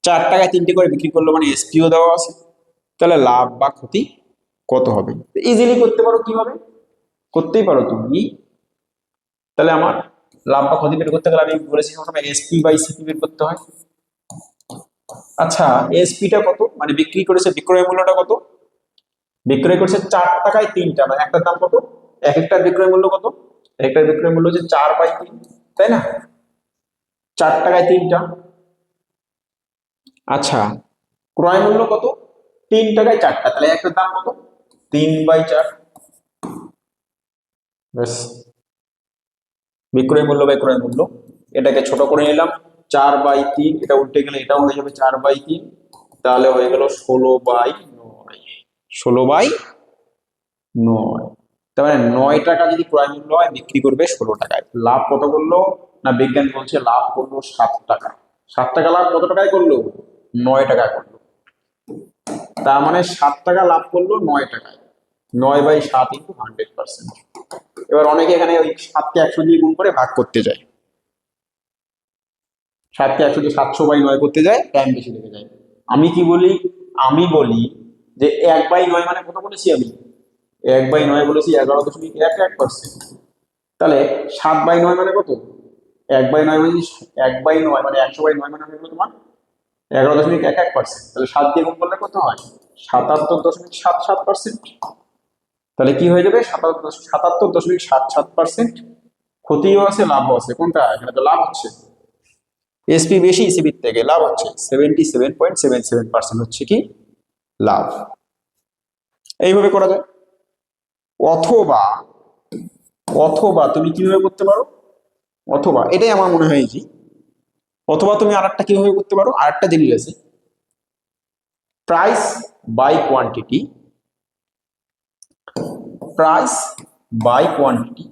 4 টাকায় 3টে করে বিক্রি করলো, মানে এসপিও দেওয়া আছে। তাহলে লাভ বা ক্ষতি কত হবে? ইজিলি করতে পারো, কিভাবে করতেই পারো তুমি। তাহলে আমার লাভ বা ক্ষতি বের করতে গেলে আমি বলেছি প্রথমে এসপি বাই সিপি বের করতে হয়। আচ্ছা, এসপিটা কত, মানে বিক্রি করেছে, বিক্রয় মূল্যটা কত? বিক্রয় করছে 4 টাকায় 3টা, মানে একটার দাম কত? এক একটার বিক্রয় মূল্য কত? একটার বিক্রয় মূল্য হচ্ছে 4/3, তাই না? 4 টাকায় 3টা। আচ্ছা, ক্রয় মূল্য কত? 3 টাকায় 4টা, তাহলে একটার দাম কত? 3/4। ব্যাস, বিক্রয় মূল্য বাই ক্রয় মূল্য। এটাকে ছোট করে নিলাম, 4/3, এটা উল্টে গেলে এটাও হয়ে যাবে 4/3, তাহলে হয়ে গেল 16/9। 16/9, তার মানে 9 টাকা যদি ক্রয় মূল্য হয়, বিক্রি করবে 16 টাকায়। লাভ কত করলো? না, বিজ্ঞান বলছে লাভ করলো 7 টাকা। 7 টাকা লাভ কত টাকায় করলো? 9 টাকা করলো। তার মানে 7 টাকা লাভ করলো 9 টাকায়। 9/7 ইন্টু 100%। এবার অনেকে এখানে ওই 7কে 100 দিয়ে গুণ করে ভাগ করতে যায়। 7কে 100 দিয়ে 700/9 করতে যায়, টাইম বেশি লেগে যায়। আমি কি বলি? আমি বলি যে 1/9 মানে কত বলেছি আমি? 1/9 বলেছি 11.11%। তাহলে 7/9 মানে কত? 1/9 মানে 1/9 মানে 100/9 মানে হলো তোমার 11.11%। তাহলে 7 দিয়ে গুণ করলে কত হয়? 77.77%। তাহলে কি হয়ে যাবে? 77.77%। ক্ষতিও আছে, লাভও আছে। কোনটা? এখানে তো লাভ হচ্ছে। এসপি বেশি ইসিবির থেকে, লাভ হচ্ছে 77.77% হচ্ছে কি লাভ। এইভাবে করা যায়। অথবা অথবা তুমি কিভাবে করতে পারো? অথবা এটাই আমার মনে হয় যে, অথবা তুমি আরেকটা কিভাবে করতে পারো, আরেকটা জিনিস আছে, price by quantity. Price by quantity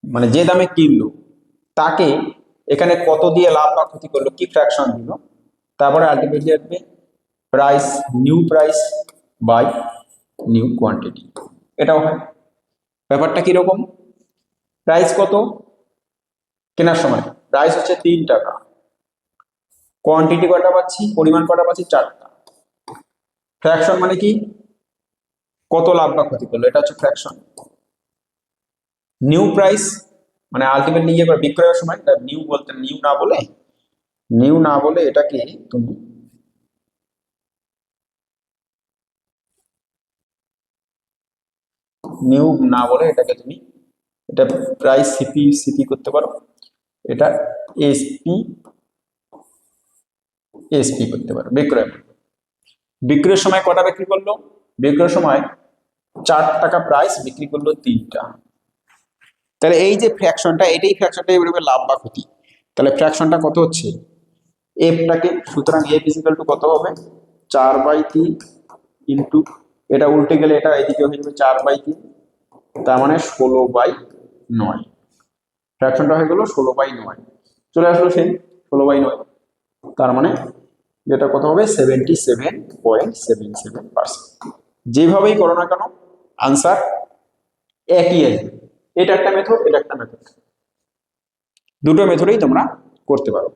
মানে যে দামে কিনলো তাকে এখানে কত দিয়ে লাভ বা ক্ষতি করলো, কি ফ্র্যাকশন দিল, তারপরে আলটিমেটলি আসবে price, new price by new quantity. এটাও হয়। ব্যাপারটা কিরকম? প্রাইস কত কেনার সময়? প্রাইস হচ্ছে 3 টাকা। কোয়ান্টিটি কটা পাচ্ছি, পরিমাণ কটা পাচ্ছি? 4টা। ফ্র্যাকশন মানে কি? কত লাভ বা ক্ষতি করলো, এটা হচ্ছে ফ্র্যাকশন। নিউ প্রাইস মানে আলটিমেটলি ইয়ে করে বিক্রয়ের সময়, নিউ বলতে, নিউ না বলে এটাকে তুমি নিউ না বলে এটাকে তুমি, এটা প্রাইস সিপি সিপি করতে পারো, এটা এসপি এসপি করতে পারো। বিক্রয়, বিক্রয়ের সময় কটা বিক্রি করলো? বিক্রয়ের সময় 4 টাকা প্রাইস, বিক্রি করলো 3টা। তাহলে এই যে ফ্র্যাকশনটা, এটাই ফ্র্যাকশনটাই বলবে লাভ বা ক্ষতি। তাহলে ফ্র্যাকশনটা কত হচ্ছে? এফটাকে, সুতরাং এফ ইজিক্যাল টু কত হবে? 4/3 ইন্টু, এটা উল্টে গেলে এটা এদিকে হয়ে যাবে 4/3, তার মানে 16/9। ফ্র্যাকশনটা হয়ে গেল 16/9, চলে আসলো সেই 16/9। তার মানে যেটা কত হবে? 77.77%। যেভাবেই করো না কেন, আনসার একই আসবে। এটা একটা মেথড, এটা একটা মেথড, দুটো মেথডেই তোমরা করতে পারো।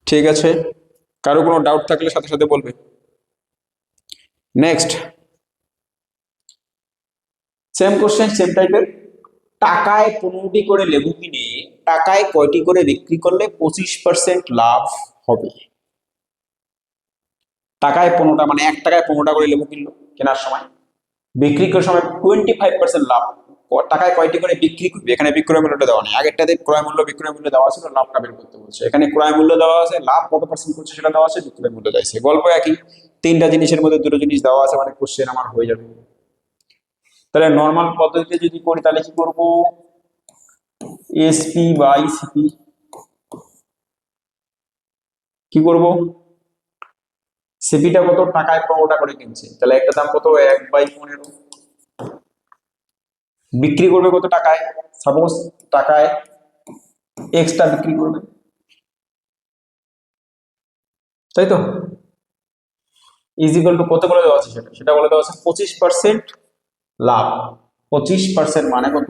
ঠিক আছে, কারো কোনো ডাউট থাকলে সাথে সাথে বলবে। নেক্সট, সেম কোশ্চেন, সেম টাইপের। টাকায় 15টি করে লেবু কিনে টাকায় কয়টি করে বিক্রি করলে 25% লাভ হবে? টাকায় 15টা, মানে 1 টাকায় 15টা করে লেবু কিনলো কেনার সময়, বিক্রি করার সময় 25% লাভ। টাকায় কয়টি করে বিক্রি করবে? এখানে বিক্রয় মূল্যটা দেওয়া নেই, আগেরটাতে ক্রয় মূল্য বিক্রয় মূল্য দেওয়া ছিল, লাভটা বের করতে বলছে। এখানে ক্রয় মূল্য দেওয়া আছে, লাভ কত পার্সেন্ট করছে সেটা দেওয়া আছে, বিক্রয় মূল্য চাইছে। গল্প একই, 3টা জিনিসের মধ্যে 2টো জিনিস দেওয়া আছে, মানে কোশ্চেন আমার হয়ে যাবে। তাহলে নর্মাল পদ্ধতিতে যদি করি তাহলে কি করব? SP by CP. কি করব? সিপিটা কত? টাকায় 15টা করে কিনছে, তাহলে একটা দাম কত? 1/15। বিক্রি করবে কত টাকায়? সাপোজ টাকায় এক্সট্রা বিক্রি করবে, তাই তো? ইজিক্যাল টু কত বলে দেওয়া আছে, সেটা বলে দেওয়া আছে 25% লাভ। 25% মানে কত?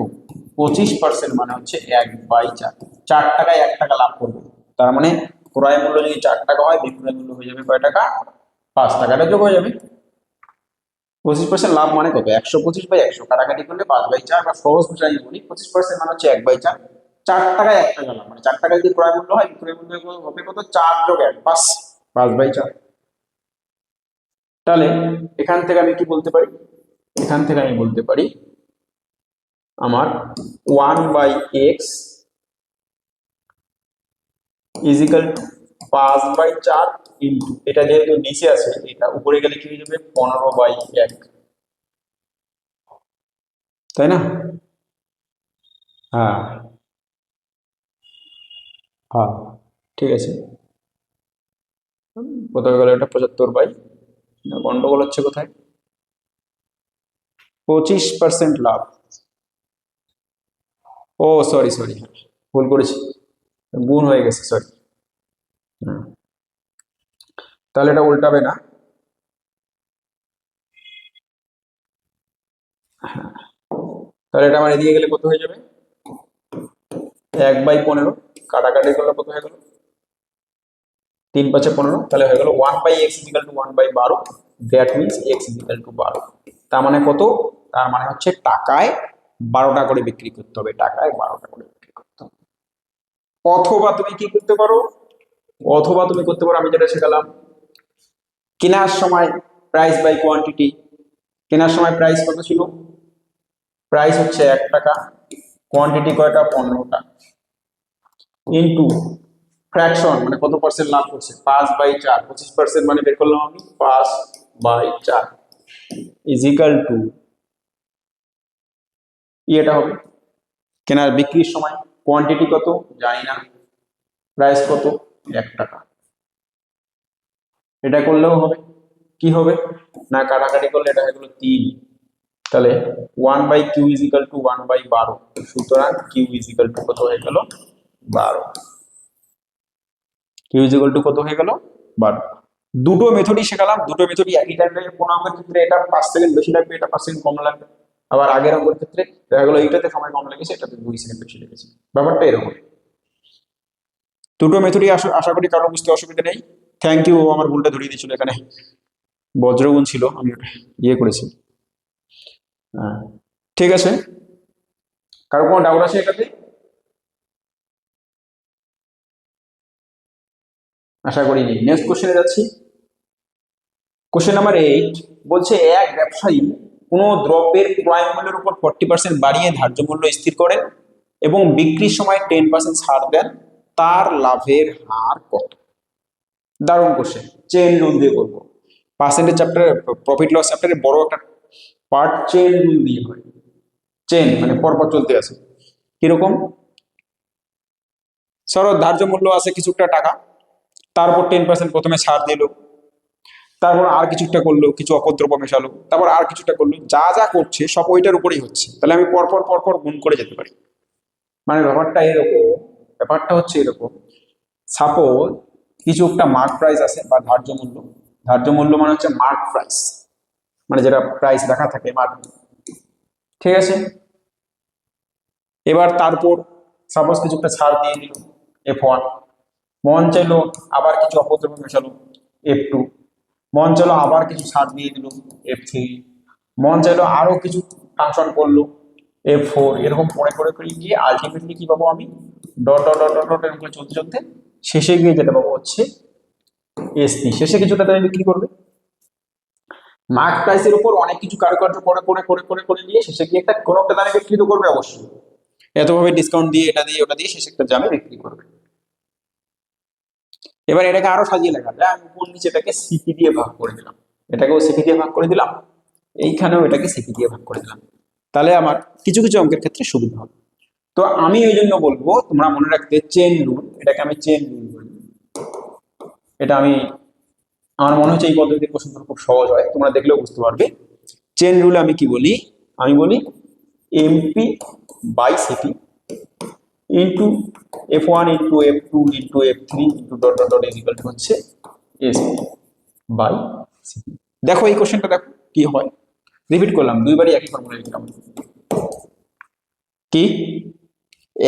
25% মানে হচ্ছে 1/4। 4 টাকায় 1 টাকা লাভ করবে, তার মানে ক্রয় মূল্য যদি 4 টাকা হয়, বিক্রয় মূল্য হয়ে যাবে কয় টাকা? 5 টাকাটা যোগ হয়ে যাবে। 25% লাভ মানে কত? 125/100 কাটাকাটি করলে 5/4, বা সহজ ভাষায় আমি বলি 25% মানে হচ্ছে 1/4। 4 টাকায় 1 টাকা লাভ, মানে 4 টাকা যদি ক্রয় মূল্য হয়, বিক্রয় মূল্য হবে কত? 4 যোগ 1 5, 5/4। তাহলে এখান থেকে আমি কি বলতে পারি? এখান থেকে আমি বলতে পারি আমার 1/x is equal to 5/4 into, এটা যেহেতু নিচে আছে, এটা উপরে গেলে কি হয়ে যাবে? 15/1, তাই না? হ্যাঁ হ্যাঁ, ঠিক আছে। কোথায় গেল এটা? 75 গন্ডগোল হচ্ছে কোথায়? 25% লাভ। ও সরি সরি, ভুল করেছি, গুণ হয়ে গেছে, সরি। তাহলে এটা উল্টাবে না। তাহলে এটা আমার এদিকে গেলে কত হয়ে যাবে? 1/15, কাটাকাটি করলে কত হয়ে গেল? 3×5 = 15, তাহলে হয়ে গেল 1/x equal to 1/12। That means x equal to 12। তার মানে কত? তার মানে হচ্ছে টাকায় 12টা করে বিক্রি করতে হবে, টাকায় 12টা করে বিক্রি করতে হবে। অথবা তুমি কি করতে পারো? অথবা তুমি করতে পারো, আমি যেটা শেখালাম, কেনার সময় প্রাইস বাই কোয়ান্টিটি। কেনার সময় প্রাইস কত ছিল? প্রাইস হচ্ছে 1 টাকা, কোয়ান্টিটি কয়টা? 15টা, ইন্টু ফ্র্যাকশন মানে কত পার্সেন্ট লাভ করছে? 5/4, 25% মানে বের করলাম আমি 5/4 ইজ ইকাল টু, এটা হবে কেনার বিক্রির সময়। কোয়ান্টিটি কত জানি না, প্রাইস কত? 1 টাকা। এটা করলেও হবে, কি হবে না, কাটাকাটি করলে এটা হয়ে গেল 3। তাহলে 1/q ইজ ইকাল টু 1/12, সুতরাং কিউ ইজ ইকাল টু কত হয়ে গেল? 12। কিউ ইজ ইকাল টু কত হয়ে গেল? 12। দুটো মেথডই শেখালাম, দুটো মেথডই একই টাইম লাগে। কোনো অঙ্কের ক্ষেত্রে এটা 5 সেকেন্ড বেশি লাগবে, এটা 5 সেকেন্ড কম লাগবে। আবার আগের অঙ্কের ক্ষেত্রে দেখা গেলো এইটাতে সময় কম লেগেছে, এটাতে 2 সেকেন্ড বেশি লেগেছে। ব্যাপারটা এরকম। দুটো মেথডই আশা করি কারো বুঝতে অসুবিধা নেই। থ্যাংক ইউ, আমার ভুলটা ধরিয়ে দিয়েছিল, এখানে বজ্রগুণ ছিল, আমি ওটা ইয়ে করেছি। হ্যাঁ, ঠিক আছে। কারো কোনো ডাউট আছে এটাতে? আশা করি নেই। নেক্সট কোশ্চেনে যাচ্ছি। কোশ্চেন নাম্বার 8 বলছে, এক ব্যবসায়ী কোনো দ্রব্যের ক্রয় মূল্যের উপর 40% বাড়িয়ে ধার্য মূল্য স্থির করেন এবং বিক্রির সময় 10% ছাড় দেন, তার লাভের হার কত? দারুণ কোশ্চেন, চেন রুল দিয়ে করবো। পার্সেন্টেজ চ্যাপ্টারে, প্রফিট লস চ্যাপ্টারে বড় একটা পার্ট চেন রুল দিয়ে হয়। চেন মানে পরপর চলতে আছে। কিরকম? ধরো ধার্য মূল্য আছে কিছুটা টাকা, তারপর 10% প্রথমে ছাড় দিল, তারপর আর কিছুটা করলো, কিছু অপদ্রব্য মেশালো, তারপর আর কিছুটা করলো, যা যা করছে সব ওইটার উপরেই হচ্ছে। তাহলে আমি পরপর পরপর গুণ করে যেতে পারি। মানে ব্যাপারটা এরকম, ব্যাপারটা হচ্ছে এরকম, সাপোজ কিছু একটা মার্ক প্রাইস আছে বা ধার্য মূল্য। ধার্য মূল্য মানে হচ্ছে মার্ক প্রাইস, মানে যেটা প্রাইস লেখা থাকে মার্ক, ঠিক আছে। এবার তারপর সাপোজ কিছু একটা ছাড় দিয়ে দিল, F1। মন চাইলো আবার কিছু অপদ্রব্য মেশালো, F2। মন চাইলো আবার কিছু ছাড় দিয়ে দিল, F3। মন চাইলো আরো কিছু ফাংশন করলো, F4। এরকম পরে করে করে গিয়ে আলটিমেটলি কি পাবো আমি? Dot dot dot dot dot এরকম করে চলতে চলতে শেষে গিয়ে যেটা পাবো হচ্ছে SP। শেষে কিছুটা তারা বিক্রি করবে। মার্ক প্রাইসের উপর অনেক কিছু কারুকার্য করে করে করে করে করে দিয়ে শেষে গিয়ে একটা কোনো একটা দামে বিক্রি তো করবে অবশ্যই। এতভাবে ডিসকাউন্ট দিয়ে, এটা দিয়ে ওটা দিয়ে শেষে একটা দামে বিক্রি করবে। এবার এটাকে আরো সাজিয়ে লেখা যায়, আমি উপর নিচে এটাকে সিপি দিয়ে ভাগ করে দিলাম, এটাকেও সিপি দিয়ে ভাগ করে দিলাম, এইখানেও এটাকে সিপি দিয়ে ভাগ করে দিলাম। তাহলে আমার কিছু কিছু অঙ্কের ক্ষেত্রে সুবিধা হবে। তো আমি ওই জন্য বলবো তোমরা মনে রাখতে চেন রুল, এটাকে আমি চেন রুল বলি। এটা আমি, আমার মনে হচ্ছে এই পদ্ধতির কোশ্চেনগুলো খুব সহজ হয়, তোমরা দেখলেও বুঝতে পারবে। চেন রুলে আমি কি বলি? আমি বলি MP by CP into F1 into F2 into F3 into dot dot dot is equal to হচ্ছে এসপি বাই সিপি। দেখো এই কোশ্চেনটা দেখো কি হয়। রিপিট করলাম, দুইবারই একই ফর্মুলা লিখলাম। কি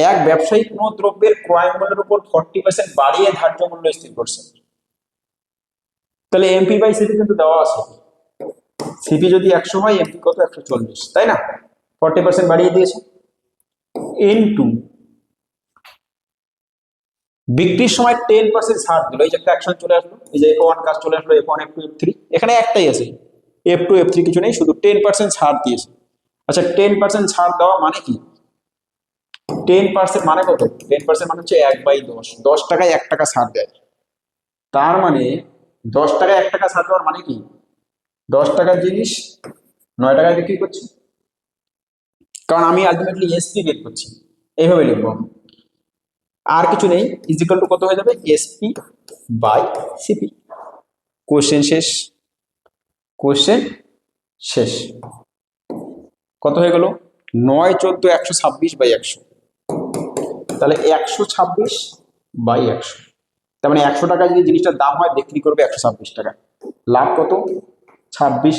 এক ব্যবসায়ী কোনো দ্রব্যের ক্রয় মূল্যের উপর 40% বাড়িয়ে ধার্য মূল্য স্থির করছে। তাহলে এমপি বাই সিপি কিন্তু দেওয়া আছে, সিপি যদি 100 হয় এমপি কত 140, তাই না? 40% বাড়িয়ে দিয়েছে। ইনটু বিক্রির সময় 10% ছাড় দিল, এই যে একটা অ্যাকশন চলে আসলো, এই যে F1 কাজ চলে আসলো, F1 F2 F3, এখানে একটাই আছে, F2 F3 কিছু নেই, শুধু 10% ছাড় দিয়েছে। আচ্ছা 10% ছাড় দেওয়া মানে কি? 10% মানে কত? 10% মানে হচ্ছে 1/10, 10 টাকায় 1 টাকা ছাড় দেয়। তার মানে 10 টাকায় 1 টাকা ছাড় দেওয়ার মানে কি? 10 টাকার জিনিস 9 টাকায় বিক্রি করছি, কারণ আমি আলটিমেটলি এসপি বের করছি, এইভাবে লিখবো। আর কিছু নেই, ইজিক্যাল টু কত হয়ে যাবে? SP by CP. কোশ্চেন শেষ, কোশ্চেন শেষ। কত হয়ে গেল? 9 14 126/100, তাহলে 126/100, তার মানে 100 টাকা যদি জিনিসটার দাম হয় বিক্রি করবে 126 টাকা। লাভ কত? 26,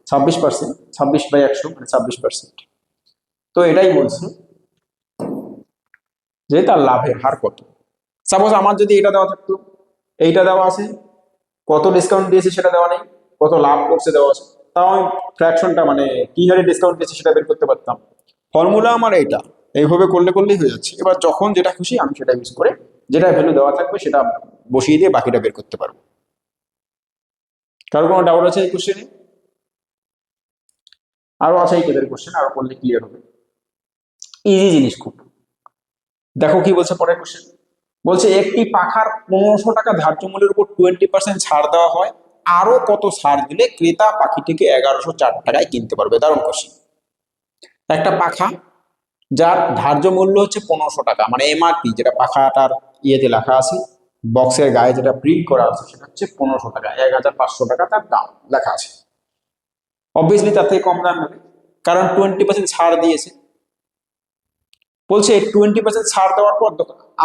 26%, 26/100 মানে 26%। তো এটাই বলছি যে তার লাভের হার কত। সাপোজ আমার যদি এটা দেওয়া থাকতো, এইটা দেওয়া আছে, কত ডিসকাউন্ট দিয়েছে সেটা দেওয়া নেই, কত লাভ করছে দেওয়া আছে, তাও আমি ফ্র্যাকশনটা মানে কি হারে ডিসকাউন্ট দিয়েছে সেটা বের করতে পারতাম। ফর্মুলা আমার এইটা, এইভাবে করলেই হয়ে যাচ্ছে। এবার যখন যেটা খুশি আমি সেটা ইউজ করে যেটা ভ্যালু দেওয়া থাকবে সেটা বসিয়ে দিয়ে বাকিটা বের করতে পারবো। কারো কোনো ডাউট আছে এই কোশ্চেনে? আরো আছে এই টাইপের কোশ্চেন, আরো করলে ক্লিয়ার হবে। ইজি জিনিস খুব। দেখো কি বলছে পরের কোশ্চেন, বলছে একটি পাখার 1500 টাকা ধার্য মূল্যের উপর 20% ছাড় দেওয়া হয়, আরো কত ছাড় দিলে ক্রেতা পাখিটিকে 1104 টাকায় কিনতে পারবে? দারুণ কোশ্চেন। একটা পাখা যার ধার্য মূল্য হচ্ছে 1500 টাকা, মানে এমআরপি, যেটা পাখাটার ইয়েতে লেখা আছে, বক্সের গায়ে যেটা প্রিন্ট করা আছে সেটা হচ্ছে 1500 টাকা, 1500 টাকা তার দাম লেখা আছে। অবভিয়াসলি তার থেকে কম দাম নেবে, কারণ 20% ছাড় দিয়েছে। বলছে 20% ছাড় দেওয়ার পর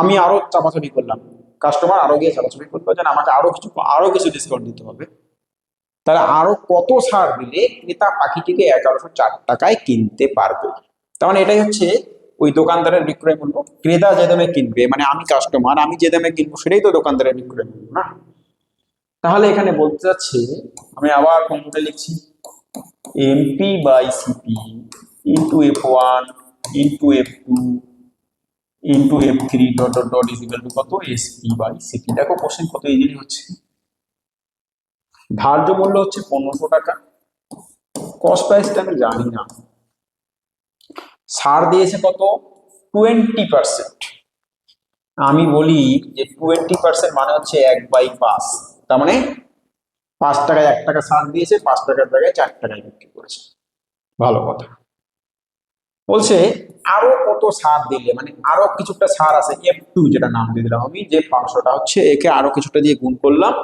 আমি আরো চাপাচাপি করলাম, কাস্টমার আরো গিয়ে চাপাচাপি করলো যে আমাকে আরো কিছু ডিসকাউন্ট দিতে হবে, তাহলে আরো কত ছাড় দিলে ক্রেতা পাখিটিকে 1104 টাকায় কিনতে পারবে? তার মানে এটাই হচ্ছে ওই দোকানদারের বিক্রয় মূল্য। ক্রেতা যে দামে কিনবে, মানে আমি কাস্টমার, আমি যে দামে কিনবো সেটাই তো দোকানদারের বিক্রয় মূল্য, না? তাহলে এখানে বলতে চাচ্ছে, আমি আবার ফর্মুলা লিখছি, MP by CP into F1 into F2 into F3 dot dot dot is equal to কত? SP by CP. দেখো কোশ্চেন কত ইজিলি হচ্ছে। ধার্য মূল্য হচ্ছে 1500 টাকা, কস্ট প্রাইসটা আমি জানি না, ছাড় দিয়েছে কত? 20%। আমি বলি যে 20% মানে হচ্ছে 1/5, তার মানে 5 টাকায় 1 টাকা ছাড় দিয়েছে, 5 টাকার জায়গায় 4 টাকায় বিক্রি করেছে। ভালো কথা। বলছে আরো কত ছাড় দিলে, মানে আরো কিছুটা ছাড় আছে, F2 যেটা নাম দিয়ে দিলাম আমি, যে 500টা হচ্ছে, একে আরো কিছুটা দিয়ে গুণ করলাম,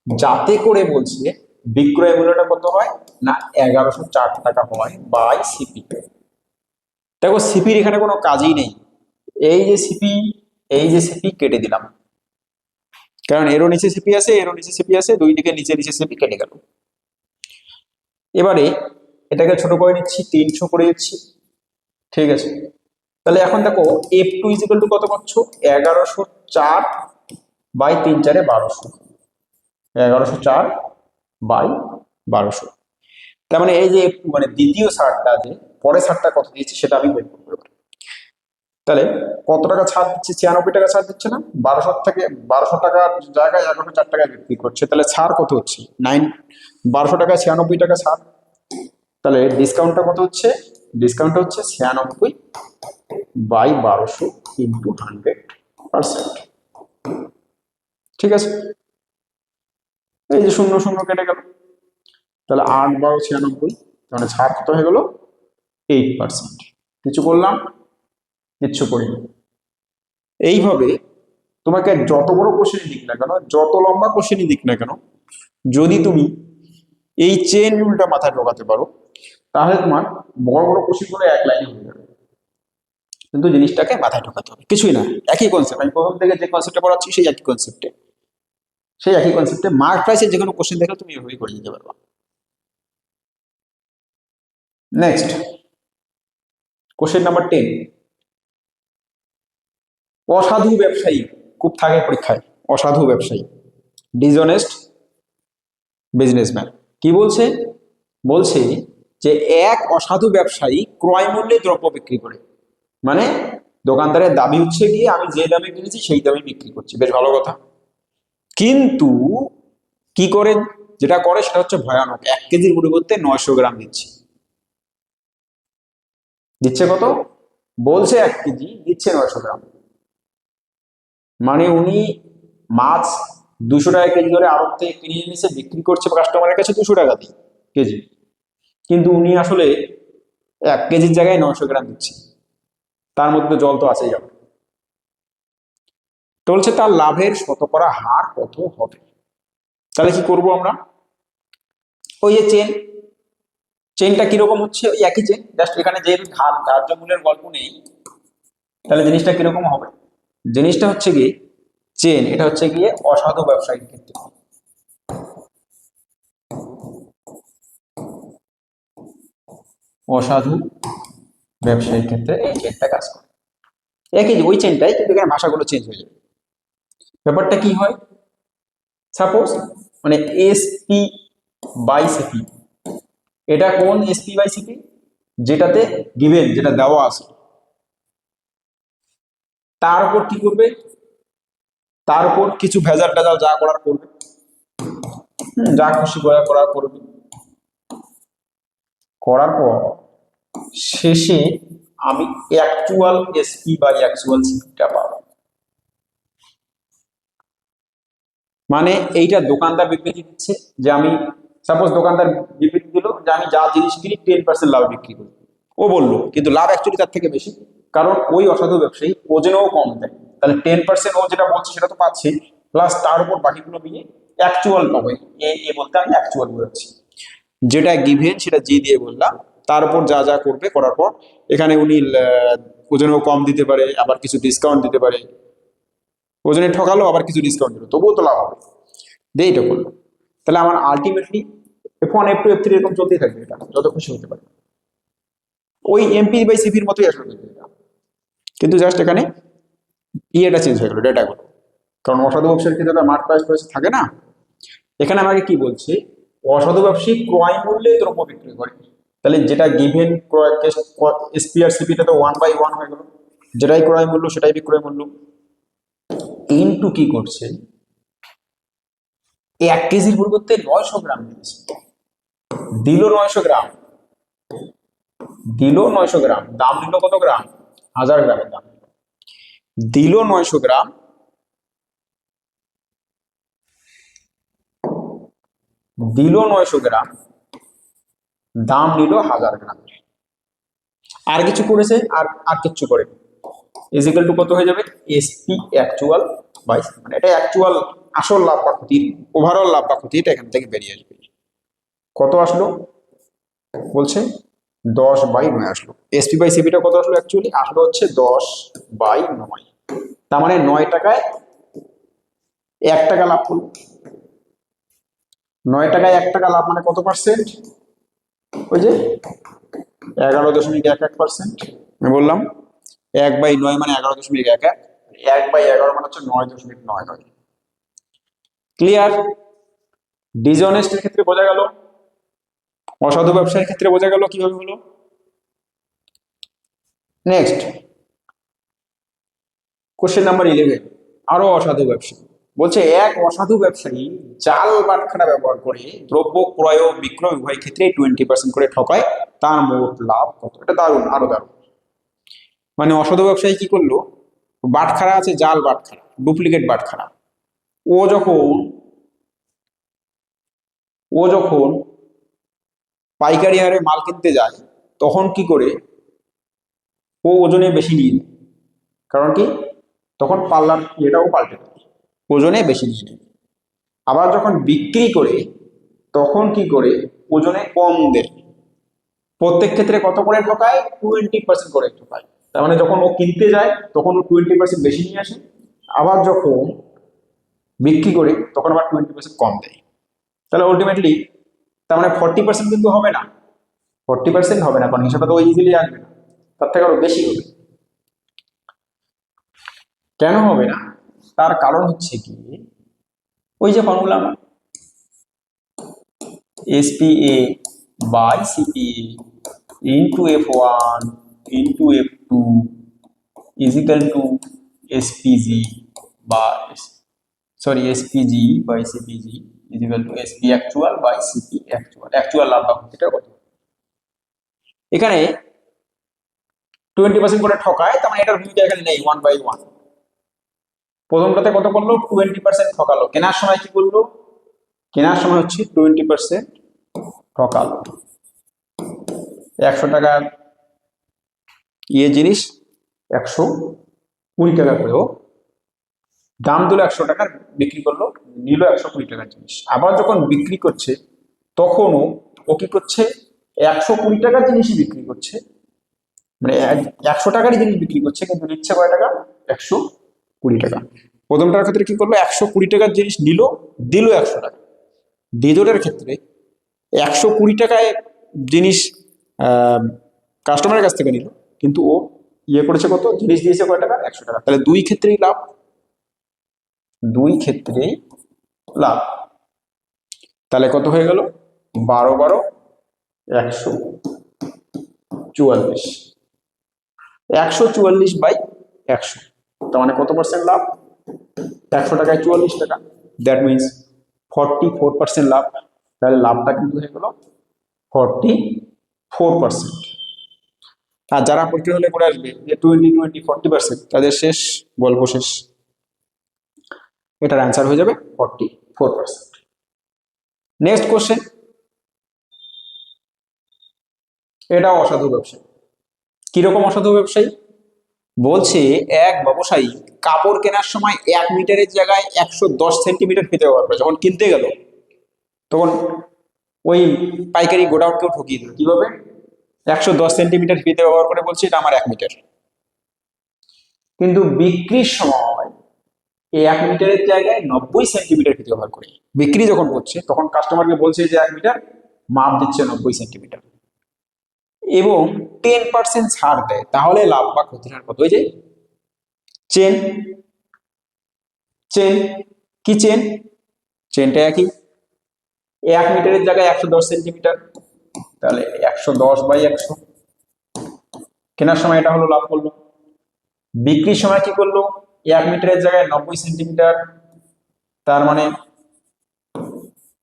যাতে করে বলছে বিক্রয় মূল্যটা কত হয় না 1104 টাকা হয় বাই সিপি। দেখো সিপির এখানে কোনো কাজই নেই, এই যে সিপি, এই যে সিপি কেটে দিলাম, কারণ এরও নিচে সিপি আছে, এরও নিচে সিপি আছে, দুই দিকে নিচে নিচে সিপি কেটে গেল। এবারে এটাকে ছোট করে নিচ্ছি, 300 করে দিচ্ছি, ঠিক আছে। তাহলে এখন দেখো F2 ইজিক্যাল টু কত পাচ্ছ? 1104 বাই 3 4 1200, 1104 বাই 1200। তার মানে এই যে F2 মানে দ্বিতীয় ছাড়টা, যে পরের ছাড়টা কত দিয়েছে সেটা আমি বের করবো। তাহলে কত টাকা ছাড় দিচ্ছে? 96 টাকা ছাড় দিচ্ছে না? 1200 থেকে 1200 টাকার জায়গায় 1104 টাকায় বিক্রি করছে, তাহলে ছাড় কত হচ্ছে? 1200 টাকায় 96 টাকা ছাড়। তাহলে ডিসকাউন্টটা কত হচ্ছে? ডিসকাউন্ট হচ্ছে 96/1200 ইন্টু 100%। ঠিক আছে, এই যে 0 0 কেটে গেল, তাহলে 8 12 96, মানে ছাড় কত হয়ে গেল? 8%। কিছু করলাম? কিচ্ছু করিনি। এইভাবে তোমাকে যত বড় কোশ্চেনই দিক না কেন, যত লম্বা কোশ্চেনই দিক না কেন, যদি তুমি এই চেন রুলটা মাথায় ঢোকাতে পারো, তাহলে তোমার বড় বড় কোশ্চেনগুলো এক লাইনে হয়ে যাবে। কিন্তু জিনিসটাকে মাথায় ঢোকাতে হবে, কিছুই না, একই কনসেপ্ট। আমি প্রথম থেকে যে কনসেপ্টটা পড়াচ্ছি সেই একই কনসেপ্টে মার্ক প্রাইসের যে কোনো কোশ্চেন দেখলে তুমি এভাবেই করে দিতে পারবা। নেক্সট কোশ্চেন নাম্বার 10, অসাধু ব্যবসায়ী খুব থাকে পরীক্ষায়। অসাধু ব্যবসায়ী, ডিসঅনেস্ট বিজনেসম্যান। কি বলছে? বলছে যে এক অসাধু ব্যবসায়ী ক্রয় মূল্যে দ্রব্য বিক্রি করে, মানে দোকানদারের দাবি হচ্ছে গিয়ে আমি যে দামে কিনেছি সেই দামে বিক্রি করছি, বেশ ভালো কথা। কিন্তু কি করে, যেটা করে সেটা হচ্ছে ভয়ানক, 1 কেজির পরিবর্তে 900 গ্রাম দিচ্ছে। দিচ্ছে কত? বলছে 1 কেজি, দিচ্ছে 900 গ্রাম। মানে উনি মাছ 200 টাকা কেজি ধরে আড়ত থেকে কিনে এনেছে, বিক্রি করছে কাস্টমারের কাছে 200 টাকা দিয়ে কেজি, কিন্তু উনি আসলে 1 কেজির জায়গায় 900 গ্রাম দিচ্ছে। তার মধ্যে জল তো আছেই আবার। তো বলছে তার লাভের শতকরা হার কত হবে? তাহলে কি করব আমরা? ওই যে চেনটা কিরকম হচ্ছে, ওই একই চেন, জাস্ট এখানে যেহেতু ধার্য মূল্যের গল্প নেই, তাহলে জিনিসটা কিরকম হবে? জিনিসটা হচ্ছে গিয়ে চেন, এটা হচ্ছে গিয়ে অসাধু ব্যবসায়ীর ক্ষেত্রে। অসাধু ব্যবসায়ীর ক্ষেত্রে এই চেনটা কাজ করে। একই ওই চেনটাই, কিন্তু এখানে ভাষাগুলো চেঞ্জ হয়ে যাবে। ব্যাপারটা কি হয়? সাপোজ মানে এসপি বাই সিপি, এটা কোন এসপি বাই সিপি? যেটাতে গিভেন, যেটা দেওয়া আছে, তার উপর কি করবে? তার উপর কিছু ভেজাল টেজাল যা করার করবে, যা খুশি করার করবে। করার পর শেষে আমি অ্যাকচুয়াল এসপি বা অ্যাকচুয়াল সিপিটা পাবো। মানে এইটা দোকানদার বিবৃতি দিচ্ছে যে আমি, সাপোজ দোকানদার বিবৃতি দিল যে আমি যা জিনিস কিনি 10% লাভ বিক্রি করি। ও বললো, কিন্তু লাভ অ্যাকচুয়ালি তার থেকে বেশি, কারণ ওই অসাধু ব্যবসায়ী ওজনেও কম দেয়। তাহলে 10% ও যেটা বলছে সেটা তো পাচ্ছি, প্লাস তার উপর বাকিগুলো নিয়ে অ্যাকচুয়াল পাবো। এ বলতে আমি অ্যাকচুয়াল বলছি, যেটা গিভেন সেটা জি দিয়ে বললাম। তার উপর যা যা করবে, করার পর এখানে উনি ওজনেও কম দিতে পারে, আবার কিছু ডিসকাউন্ট দিতে পারে, ওজনে ঠকালো আবার কিছু ডিসকাউন্ট দিল, তবুও তো লাভ হবে, দিয়ে এটা করলো। তাহলে আমার আলটিমেটলি F1 F2 F3 এরকম চলতেই থাকবে, এটা যত খুশি হতে পারে, ওই এমপি বাই সিপির মতোই আসলে এটা। কিন্তু জাস্ট এখানে ইয়েটা চেঞ্জ হয়ে গেল, ডেটাগুলো। কারণ অসাধু ব্যবসার ক্ষেত্রে তো মার্ক প্রাইস থাকে না। এখানে আমাকে কি বলছে? অসাধু ব্যবসায়ী ক্রয় মূল্যে দ্রব্য বিক্রি করে। তাহলে যেটা গিভেন ক্রয় এসপি আর সিপিটা তো 1/1 হয়ে গেল, যেটাই ক্রয় মূল্য সেটাই বিক্রয় মূল্য। ইনটু কি করছে? 1 কেজির পরিবর্তে 900 গ্রাম দিয়েছে, দিল 900 গ্রাম, দিল 900 গ্রাম, দাম নিল কত গ্রাম? 1000 গ্রামের দাম দিল 900 গ্রাম, দিল 900 গ্রাম, দাম নিল 1000 গ্রাম। আর কিছু করেছে? আর আর কিছু করে ইজিক্যাল টু কত হয়ে যাবে? এসপি অ্যাকচুয়াল বাই, মানে এটা অ্যাকচুয়াল আসল লাভ বা ক্ষতি, ওভারঅল লাভ বা ক্ষতি, এটা এখান থেকে বেরিয়ে আসবে। কত আসলো? বলছে 10/9 আসলো। এসপি বাই সিপিটা কত আসলো? অ্যাকচুয়ালি আসলো হচ্ছে 10/9। তার মানে 9 টাকায় 1 টাকা লাভ করলো। 9 টাকায় 1 টাকা লাভ মানে কত পার্সেন্ট? ওই যে 11.11%। আমি বললাম 1/9 মানে 11.11, 1/11 মানে হচ্ছে 9.99। ক্লিয়ার? ডিসঅনেস্টের ক্ষেত্রে বোঝা গেল, অসাধু ব্যবসায়ের ক্ষেত্রে বোঝা গেল কিভাবে হলো। নেক্সট কোশ্চেন নাম্বার 11, আরো অসাধু ব্যবসা। বলছে এক অসাধু ব্যবসায়ী জাল বাটখারা ব্যবহার করে দ্রব্য ক্রয় ও বিক্রয় উভয় ক্ষেত্রে 20% করে ঠকায়, তার মোট লাভ কত? এটা দারুণ, আরো দারুণ। মানে অসাধু ব্যবসায়ী কি করলো? বাটখারা আছে, জাল বাটখারা, ডুপ্লিকেট বাটখারা। ও যখন ও যখন পাইকারি হারে মাল কিনতে যায়, তখন কি করে? ও ওজনে বেশি নিয়ে নেয়। কারণ কি? তখন পাল্লার এটাও পাল্টে দেয়, ওজনে বেশি নিয়ে নেয়। আবার যখন বিক্রি করে, তখন কি করে? ওজনে কম দেয়। প্রত্যেক ক্ষেত্রে কত করে ঠকায়? 20% করে ঠকায়। তার মানে যখন ও কিনতে যায় তখন ও 20% বেশি নিয়ে আসে, আবার যখন বিক্রি করে তখন আবার 20% কম দেয়। তাহলে আলটিমেটলি তার মানে 40% কিন্তু হবে না, 40% হবে না, কারণ হিসাবটা তো ইজিলি আসবে না। তার থেকে আরো বেশি হবে। কেন হবে না? তার কারণ হচ্ছে কি, ওই যে ফর্মুলা না, SPA by CPA into F1 into F2 is equal to SPG by SPG by CPG is equal to SP actual by CP actual। Actual লাভ বা ক্ষতিটা কত? এখানে 20% করে ঠকায়, তার মানে এটার ভূমিকা এখানে নেই, 1/1। প্রথমটাতে কত করলো? 20% ঠকালো। কেনার সময় কি করলো? কেনার সময় হচ্ছে 20% ঠকালো। 100 টাকার জিনিস 120 টাকা করেও দাম দিল 100 টাকার, বিক্রি করলো, নিল 120 টাকার জিনিস। আবার যখন বিক্রি করছে তখনও ও কি করছে? 120 টাকার জিনিসই বিক্রি করছে, মানে 100 টাকারই জিনিস বিক্রি করছে, কিন্তু নিচ্ছে কয় টাকা? 120 টাকা। প্রথমটার ক্ষেত্রে কি করলো? 120 টাকার জিনিস নিল, দিল 100 টাকা। দ্বিতীয়টার ক্ষেত্রে 120 টাকায় জিনিস কাস্টমারের কাছ থেকে নিল, কিন্তু ও করেছে কত? জিনিস দিয়েছে কয় টাকা? 100 টাকা। তাহলে দুই ক্ষেত্রেই লাভ, দুই ক্ষেত্রেই লাভ। তাহলে কত হয়ে গেল? 12 12 144, 144/100। তার মানে কত পার্সেন্ট লাভ? 100 টাকায় 44 টাকা, দ্যাট মিনস 44% লাভ। তাহলে লাভটা কিন্তু হয়ে গেল 44%। আর যারা পরীক্ষা হলে করে আসবে যে 20 20 40%, তাদের শেষ, গল্প শেষ। এটার অ্যান্সার হয়ে যাবে 44%। নেক্সট কোশ্চেন, এটাও অসাধু ব্যবসায়ী। কিরকম অসাধু ব্যবসায়ী? বলছে এক ব্যবসায়ী কাপড় কেনার সময় 1 মিটারের জায়গায় 110 সেন্টিমিটার ফিতে ব্যবহার করে। যখন কিনতে গেল তখন ওই পাইকারি গোডাউনকেও ঠকিয়ে দিল। কিভাবে? 110 সেন্টিমিটার ফিতে ব্যবহার করে বলছে এটা আমার 1 মিটার, কিন্তু বিক্রির সময় এই 1 মিটারের জায়গায় 90 সেন্টিমিটার ফিতে ব্যবহার করে বিক্রি যখন করছে, তখন কাস্টমারকে বলছে যে 1 মিটার, মাপ দিচ্ছে 90 সেন্টিমিটার, এবং 10% ছাড় দেয়। তাহলে লাভ বা ক্ষতির হার কত হয়ে যায়? চেন, চেন কি চেন? চেনটা একই, 1 মিটারের জায়গায় 110 সেন্টিমিটার, তাহলে 110/100। কেনার সময় এটা হলো লাভ করলো। বিক্রির সময় কি করলো? 1 মিটারের জায়গায় 90 সেন্টিমিটার, তার মানে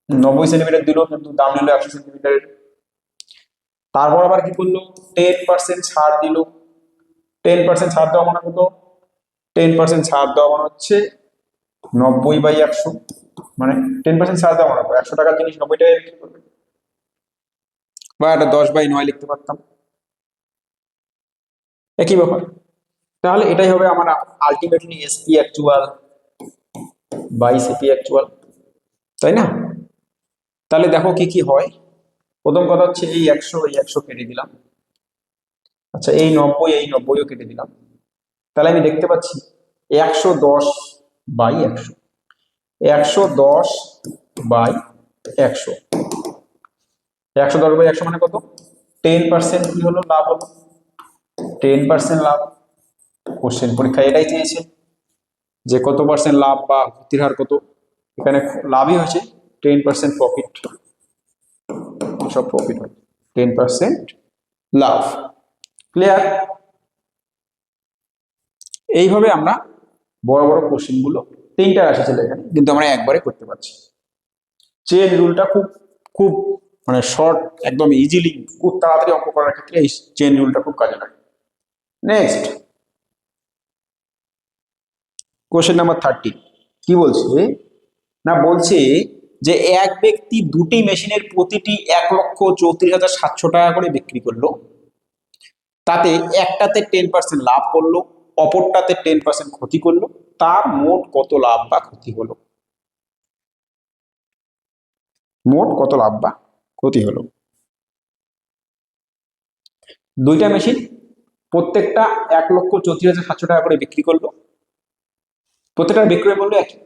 90 সেন্টিমিটার দিল, কিন্তু দাম নিল 100 সেন্টিমিটারের। তারপর আবার কি করলো? 10% ছাড় দিল। 10% ছাড় দেওয়া মানে কত? 10% ছাড় দেওয়া মানে হচ্ছে 90/100, মানে 10% ছাড় দেওয়া মানে 100 টাকার জিনিস 90 টাকায় বিক্রি করবে। বা এটা 10/9 লিখতে পারতাম, একই ব্যাপার। তাহলে এটাই হবে আমার ultimately SP actual by CP actual, তাই না? তাহলে দেখো কি কি হয়। প্রথম কথা হচ্ছে এই 100 কেটে দিলাম, আচ্ছা এই 90 কেটে দিলাম। তাহলে আমি দেখতে পাচ্ছি 110/100, 110/100, 110/100 মানে কত? 10% কি হলো? লাভ হলো, 10% লাভ। কোশ্চেন পরীক্ষায় এটাই চেয়েছে যে কত পার্সেন্ট লাভ বা ক্ষতির হার কত। এখানে লাভই হয়েছে 10% প্রফিট, সব প্রফিট হয় 10% লাভ। ক্লিয়ার? এইভাবে আমরা বড় বড় কোশ্চেন গুলো, 3টা রাশি ছিল এখানে, কিন্তু আমরা একবারে করতে পারছি। চেন রুলটা খুব খুব মানে শর্ট, একদম ইজিলি, খুব তাড়াতাড়ি অঙ্ক করার ক্ষেত্রে এই চেন রুলটা খুব কাজে লাগে। নেক্সট কোশ্চেন নাম্বার 30 কি বলছে না, বলছে যে এক ব্যক্তি দুটি মেশিনের প্রতিটি 1,34,700 টাকা করে বিক্রি করলো। তাতে একটাতে 10% লাভ করলো, অপরটাতে 10% ক্ষতি করলো। তার মোট কত লাভ বা ক্ষতি হলো? মোট কত লাভ বা ক্ষতি হলো? দুইটা মেশিন প্রত্যেকটা 1,34,700 টাকা করে বিক্রি করলো, প্রত্যেকটা বিক্রয় মূল্য একই,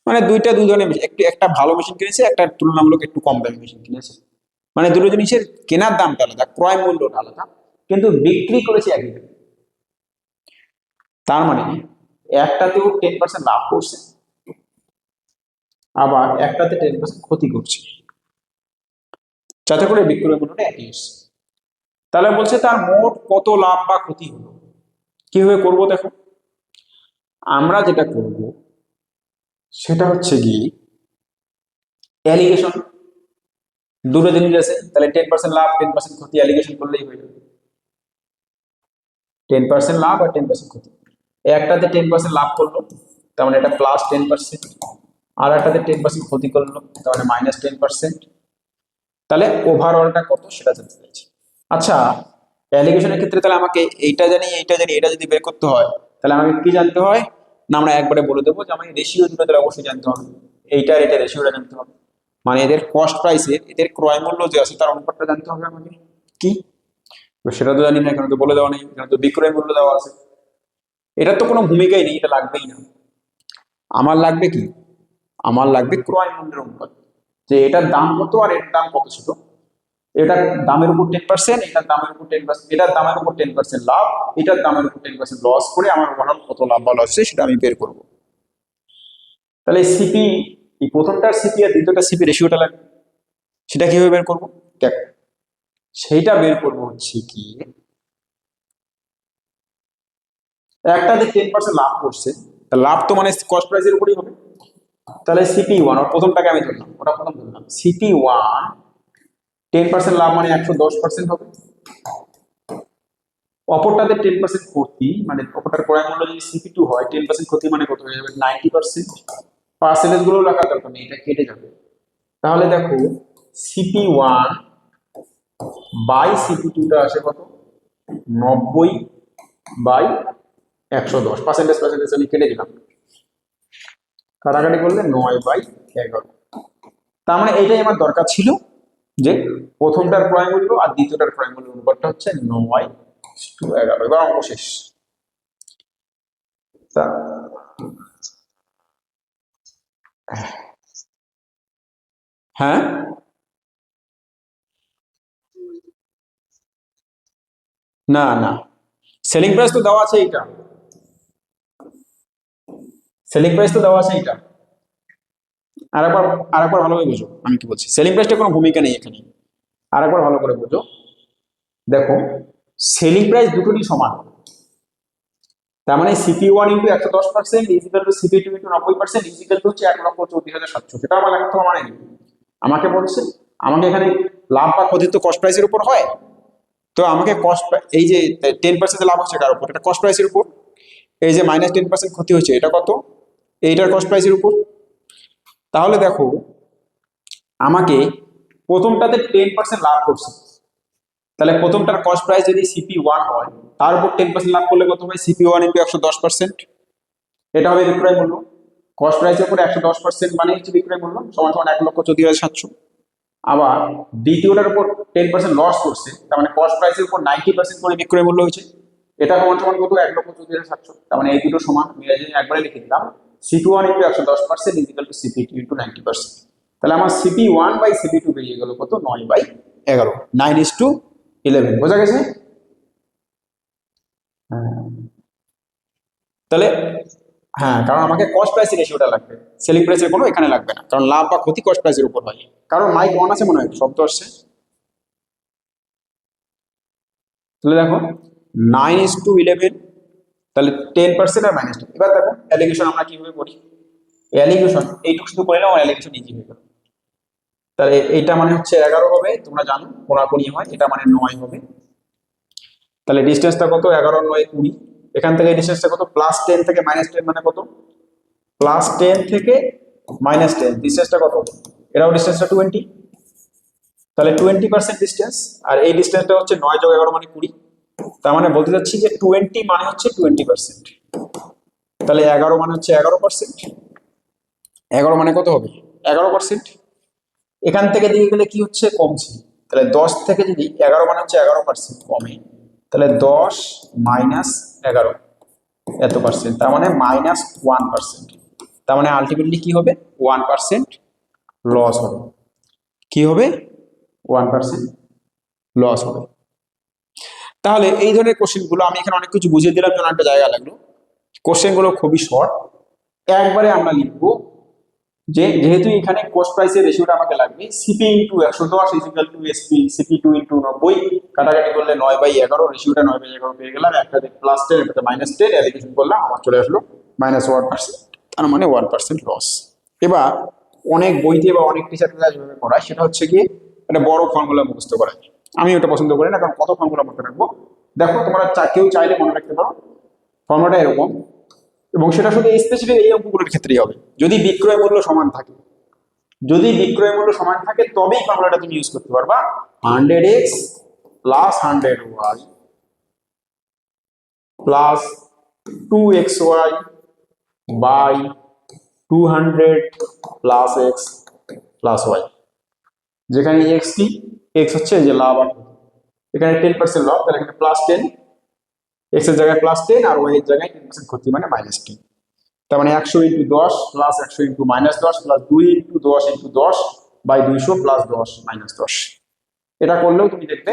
মানে দুই ধরনের মেশিন, একটা ভালো মেশিন কিনেছে, একটা তুলনামূলক একটু কম দামি মেশিন কিনেছে, মানে দুটো জিনিসের কেনার দামটা আলাদা, ক্রয় মূল্যটা আলাদা, কিন্তু বিক্রি করেছে একই দামে। তার মানে একটাতেও 10% লাভ করছে, আবার একটাতে 10% ক্ষতি করছে, যাতে করে বিক্রয় মূল্যটা একই এসছে। তাহলে বলছে তার মোট কত লাভ বা ক্ষতি হলো। কিভাবে করব দেখো, আমরা যেটা করব সেটা হচ্ছে কি অ্যালিগেশন। দুটো জিনিস আছে, তাহলে 10% লাভ 10% ক্ষতি অ্যালিগেশন করলেই হয়ে যাবে। 10% লাভ আর 10% ক্ষতি, একটাতে 10% লাভ করলো তার মানে এটা +10%, আর একটাতে 10% ক্ষতি করলো তার মানে -10%। তাহলে ওভারঅলটা কত সেটা জানতে চাইছি। আচ্ছা, অ্যালিগেশনের ক্ষেত্রে তাহলে আমাকে এইটা জানি এইটা জানি এটা যদি বের করতে হয় তাহলে আমাকে কি জানতে হয় না, আমরা একবারে বলে দেবো যে আমাকে রেশিও দুটো তাহলে অবশ্যই জানতে হবে, এইটার এটা রেশিওটা জানতে হবে, মানে এদের কস্ট প্রাইসের এদের ক্রয় মূল্য যে আছে তার অনুপাতটা জানতে হবে আমাকে। কি তো সেটা তো জানি না, এখানে তো বলে দেওয়া নেই, এখানে তো বিক্রয় মূল্য দেওয়া আছে। এটার তো কোনো ভূমিকাই নেই, এটা লাগবেই না। আমার লাগবে কি, আমার লাগবে ক্রয় মূল্যের অনুপাত, যে এটার দাম কত আর এটার দাম কত ছিল। এটার দামের উপর 10%, এটার দামের উপর 10%, এটার দামের উপর 10% লাভ, এটার দামের উপর 10% লস করে আমার ওভারঅল কত লাভ বা লস সেটা আমি বের করব। তাহলে সিপি, এই প্রথমটার সিপি আর দ্বিতীয়টার সিপি রেশিওটা লাগবে, সেটা কিভাবে বের করব দেখো, সেইটা বের করব হচ্ছে কি একটাতে 10% লাভ করছে, লাভ তো মানে কস্ট প্রাইসের উপরই হবে। তাহলে সিপি 1 ওর প্রথমটাকে আমি ধরলাম, ওটা প্রথম ধরলাম সিপি 1 10% লাভ মানে 110% হবে। অপরটাতে 10% ক্ষতি, মানে অপরটার ক্রয় মূল্য যদি সিপি 2 হয় 10% ক্ষতি মানে কত হয়ে যাবে 90%। পার্সেন্টেজ গুলো লেখা দরকার নেই, এটা কেটে যাবে। তাহলে দেখো সিপি 1 বাই সিপি 2 টা আসে কত 90/110, পার্সেন্টেজ আমি কেটে দিলাম, কাটাকাটি করলে 9/11। তার মানে এটাই আমার দরকার ছিল, যে প্রথমটার ক্রয় মূল্য আর দ্বিতীয়টার ক্রয় মূল্য অনুপাতটা হচ্ছে 9:11। এবার অঙ্ক শেষ। হ্যাঁ, না না, সেলিং প্রাইস তো দেওয়া আছে এইটা, সেলিং প্রাইস তো দেওয়া আছে এইটা। আরেকবার আরেকবার ভালোভাবে বুঝো আমি কি বলছি, সেলিং প্রাইসটা কোনো ভূমিকা নেই এখানে, আরেকবার ভালো করে বুঝো। দেখো সেলিং প্রাইস দুটোরই সমান, তার মানে CP 1 into 110% equal to CP 2 into 90% equal to হচ্ছে 1,34,700। সেটা আমার লেখা তো মানে নেই, আমাকে বলছে আমাকে এখানে লাভ বা ক্ষতি তো কস্ট প্রাইসের উপর হয়, তো আমাকে কস্ট, এই যে 10% লাভ হচ্ছে কার উপর, এটা কস্ট প্রাইসের উপর। এই যে -10% ক্ষতি হচ্ছে এটা কত, এইটার কস্ট প্রাইসের উপর। তাহলে দেখো আমাকে প্রথমটাতে 10% লাভ করছে, তাহলে প্রথমটার কস্ট প্রাইস যদি সিপি 1 হয় তার উপর 10% লাভ করলে কত হয় সিপি 1 ইন্টু 110%, এটা হবে বিক্রয় মূল্য। কস্ট প্রাইসের উপর 110% মানে হচ্ছে বিক্রয় মূল্য সমান সমান 1,34,700। আবার দ্বিতীয়টার উপর 10% লস করছে, তার মানে কস্ট প্রাইসের উপর 90% করে বিক্রয় মূল্য হয়েছে, এটা সমান সমান কত 1,34,700। তার মানে এই দুটো সমান মিলে একবারে লিখে দিলাম CP 1 into 110% equal to CP 2 into 90%। তাহলে আমার সিপি 1 বাই সিপি 2 বেরিয়ে গেল কত 9/11, 9:11। বোঝা গেছে? হ্যাঁ, তাহলে হ্যাঁ, কারণ আমাকে কস্ট প্রাইস রেশিওটা লাগবে, সেলিং প্রাইসের কোনো এখানে লাগবে না, কারণ লাভ বা ক্ষতি কস্ট প্রাইসের উপর হয়। কারণ মাইক অন আছে মনে হয়, শব্দ আসছে। তাহলে দেখো 9:11, তাহলে 10% আর -10। এবার দেখো অ্যালিগেশন আমরা কিভাবে করি, অ্যালিগেশন এইটুকু শুধু করে নাও, অ্যালিগেশন ইজি হয়ে গেল। তাহলে এইটা মানে হচ্ছে 11 হবে, তোমরা জানো কোনাকুনি হয়, এটা মানে 9 হবে। তাহলে ডিস্টেন্সটা কত 11 9 20, এখান থেকে ডিস্টেন্সটা কত +10 থেকে -10 মানে কত +10 থেকে -10, ডিস্টেন্সটা কত, এটাও ডিস্টেন্সটা 20, তাহলে 20% ডিস্টেন্স। আর এই ডিস্টেন্সটা হচ্ছে 9 যোগ 11 মানে 20, তার মানে বলতে চাচ্ছি যে 20 মানে হচ্ছে 20%, তাহলে 11 মানে হচ্ছে 11%, 11 মানে কত হবে 11%। এখান থেকে দিয়ে গেলে কি হচ্ছে কমছে, তাহলে 10 থেকে যদি 11 মানে হচ্ছে 11% কমে, তাহলে 10 - 11 এত পার্সেন্ট, তার মানে -1%। তার মানে আলটিমেটলি কি হবে 1% লস হবে। কি হবে 1% লস হবে। তাহলে এই ধরনের কোশ্চেনগুলো আমি এখানে অনেক কিছু বুঝিয়ে দিলাম, জন্য একটা জায়গা লাগলো। কোশ্চেনগুলো খুবই শর্ট, একবারে আমরা লিখবো যে যেহেতু এখানে কস্ট প্রাইসের রেশিওটা আমাকে লাগবে, CP into 110 equal to SP, CP 2 into 90, কাটাকাটি করলে 9/11, রেশিওটা 9/11 পেয়ে গেলাম। একটাতে +10, একটাতে -10, অ্যালিগেশন করলাম, আমার চলে আসলো -1%, তার মানে 1% লস। এবার অনেক বইতে বা অনেক টিচাররা যেভাবে করায় সেটা হচ্ছে কি একটা বড় ফর্মুলা মুখস্থ করা। আমি ওটা পছন্দ করি না, কারণ কত ফর্মুলা মনে রাখবো। দেখো তোমরা কেউ চাইলে মনে রাখতে পারো, ফর্মুলাটা এরকম, এবং সেটা শুধু স্পেসিফিক এই অঙ্কগুলোর ক্ষেত্রেই হবে যদি বিক্রয় মূল্য সমান থাকে। যদি বিক্রয় মূল্য সমান থাকে তবেই ফর্মুলাটা তুমি ইউজ করতে পারবা। 100x plus 100y plus 2xy by 200 plus x plus y, যেখানে x কি, x হচ্ছে যে লাভ, আর এখানে 10% লাভ, তাহলে এখানে +10, x এর জায়গায় +10 আর y এর জায়গায় 10% ক্ষতি মানে -10। তার মানে 100 into 10 plus 100 into -10 plus 2 into 10 into 10 by 200 plus 10 -10। এটা করলেও তুমি দেখবে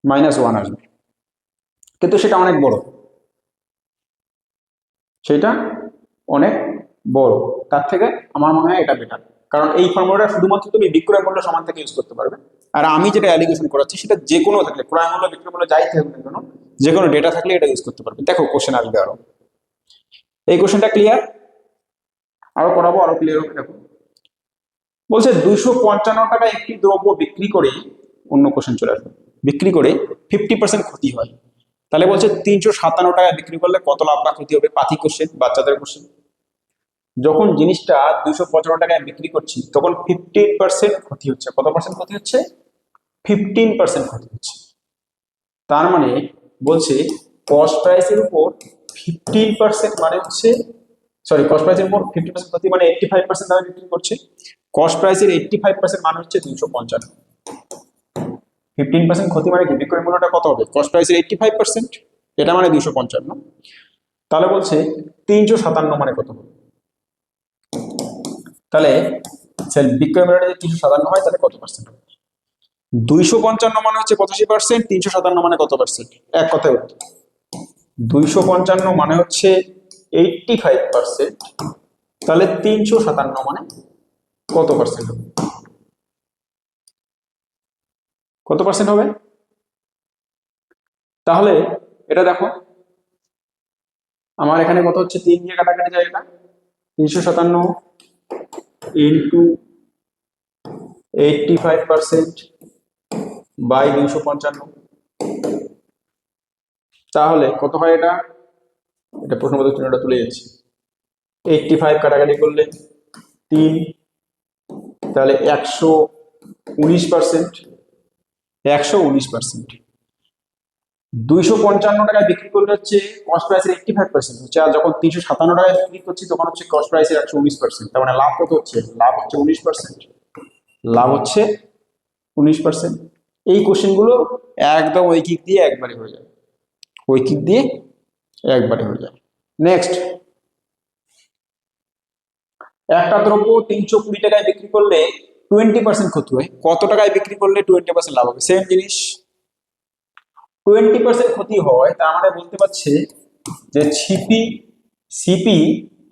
-1 আসবে, কিন্তু সেটা অনেক বড়, সেটা অনেক বড়। তার থেকে আমার মনে হয় এটা বেটার, কারণ এই ফর্মুলাটা শুধুমাত্র তুমি বিক্রয় মূল্য সমান থেকে ইউজ করতে পারবে। আর আমি যেটা অ্যালিগেশন করাচ্ছি সেটা যে কোনো থাকলে, ক্রয় মূল্য বিক্রয় মূল্য যাই থাকুক না কেন, যে কোনো ডেটা থাকলে এটা ইউজ করতে পারবে। দেখো কোশ্চেন আসবে আরো, এই কোশ্চেনটা ক্লিয়ার, আরো করাবো, আরো ক্লিয়ার হবে। দেখো বলছে 255 টাকা একটি দ্রব্য বিক্রি করে, অন্য কোশ্চেন চলে আসবে, বিক্রি করে 50% ক্ষতি হয়, তাহলে বলছে 357 টাকা বিক্রি করলে কত লাভ বা ক্ষতি হবে। পাতি কোশ্চেন, বাচ্চাদের কোশ্চেন। যখন জিনিসটা 255 টাকায় বিক্রি করছি তখন 15% ক্ষতি হচ্ছে। কত পার্সেন্ট ক্ষতি হচ্ছে? 15% ক্ষতি হচ্ছে। তার মানে বলছে কস্ট প্রাইসের উপর 15% মানে হচ্ছে, সরি, কস্ট প্রাইসের উপর 50% ক্ষতি মানে 85% দামে বিক্রি করছে। কস্ট প্রাইসের 85% মানে হচ্ছে 255। 15% ক্ষতি মানে কি, বিক্রয় মূল্যটা কত হবে? কস্ট প্রাইসের 85%, এটা মানে 255। তাহলে বলছে 357 মানে কত হবে? তাহলে বিক্রয় মূল্যটা যদি 357 হয় তাহলে কত পার্সেন্ট হবে? 255 মানে হচ্ছে 85%, 357 মানে কত পার্সেন্ট? এক কথায় উত্তর 255 মানে হচ্ছে 85%, তাহলে 357 মানে কত পার্সেন্ট হবে? কত পার্সেন্ট হবে? তাহলে এটা দেখো, আমার এখানে কত হচ্ছে, 3 দিয়ে কাটাকাটি যায়, এটা 357 ইন্টু 85% বাই 255, তাহলে কত হয় এটা? এটা প্রশ্নবোধক চিহ্নটা তুলে যাচ্ছে। 85 কাটাকাটি করলে 3, তাহলে 119%। 119%। 255 টাকায় বিক্রি করলে হচ্ছে কস্ট প্রাইসের 85% হচ্ছে, আর যখন 357 টাকায় বিক্রি করছি তখন হচ্ছে কস্ট প্রাইসের 119%। তার মানে লাভ কত হচ্ছে? লাভ হচ্ছে 19%। লাভ হচ্ছে 19%। এই কোশ্চেনগুলো একদম ঐকিক দিয়ে একবারে হয়ে যায়, ঐকিক দিয়ে একবারে হয়ে যায়। নেক্সট, একটা দ্রব্য 320 টাকায় বিক্রি করলে 20% ক্ষতি হয়, কত টাকায় বিক্রি করলে 20% লাভ হবে? সেম জিনিস, 20% ক্ষতি হয়, তার মানে বলতে পারছে যে সিপি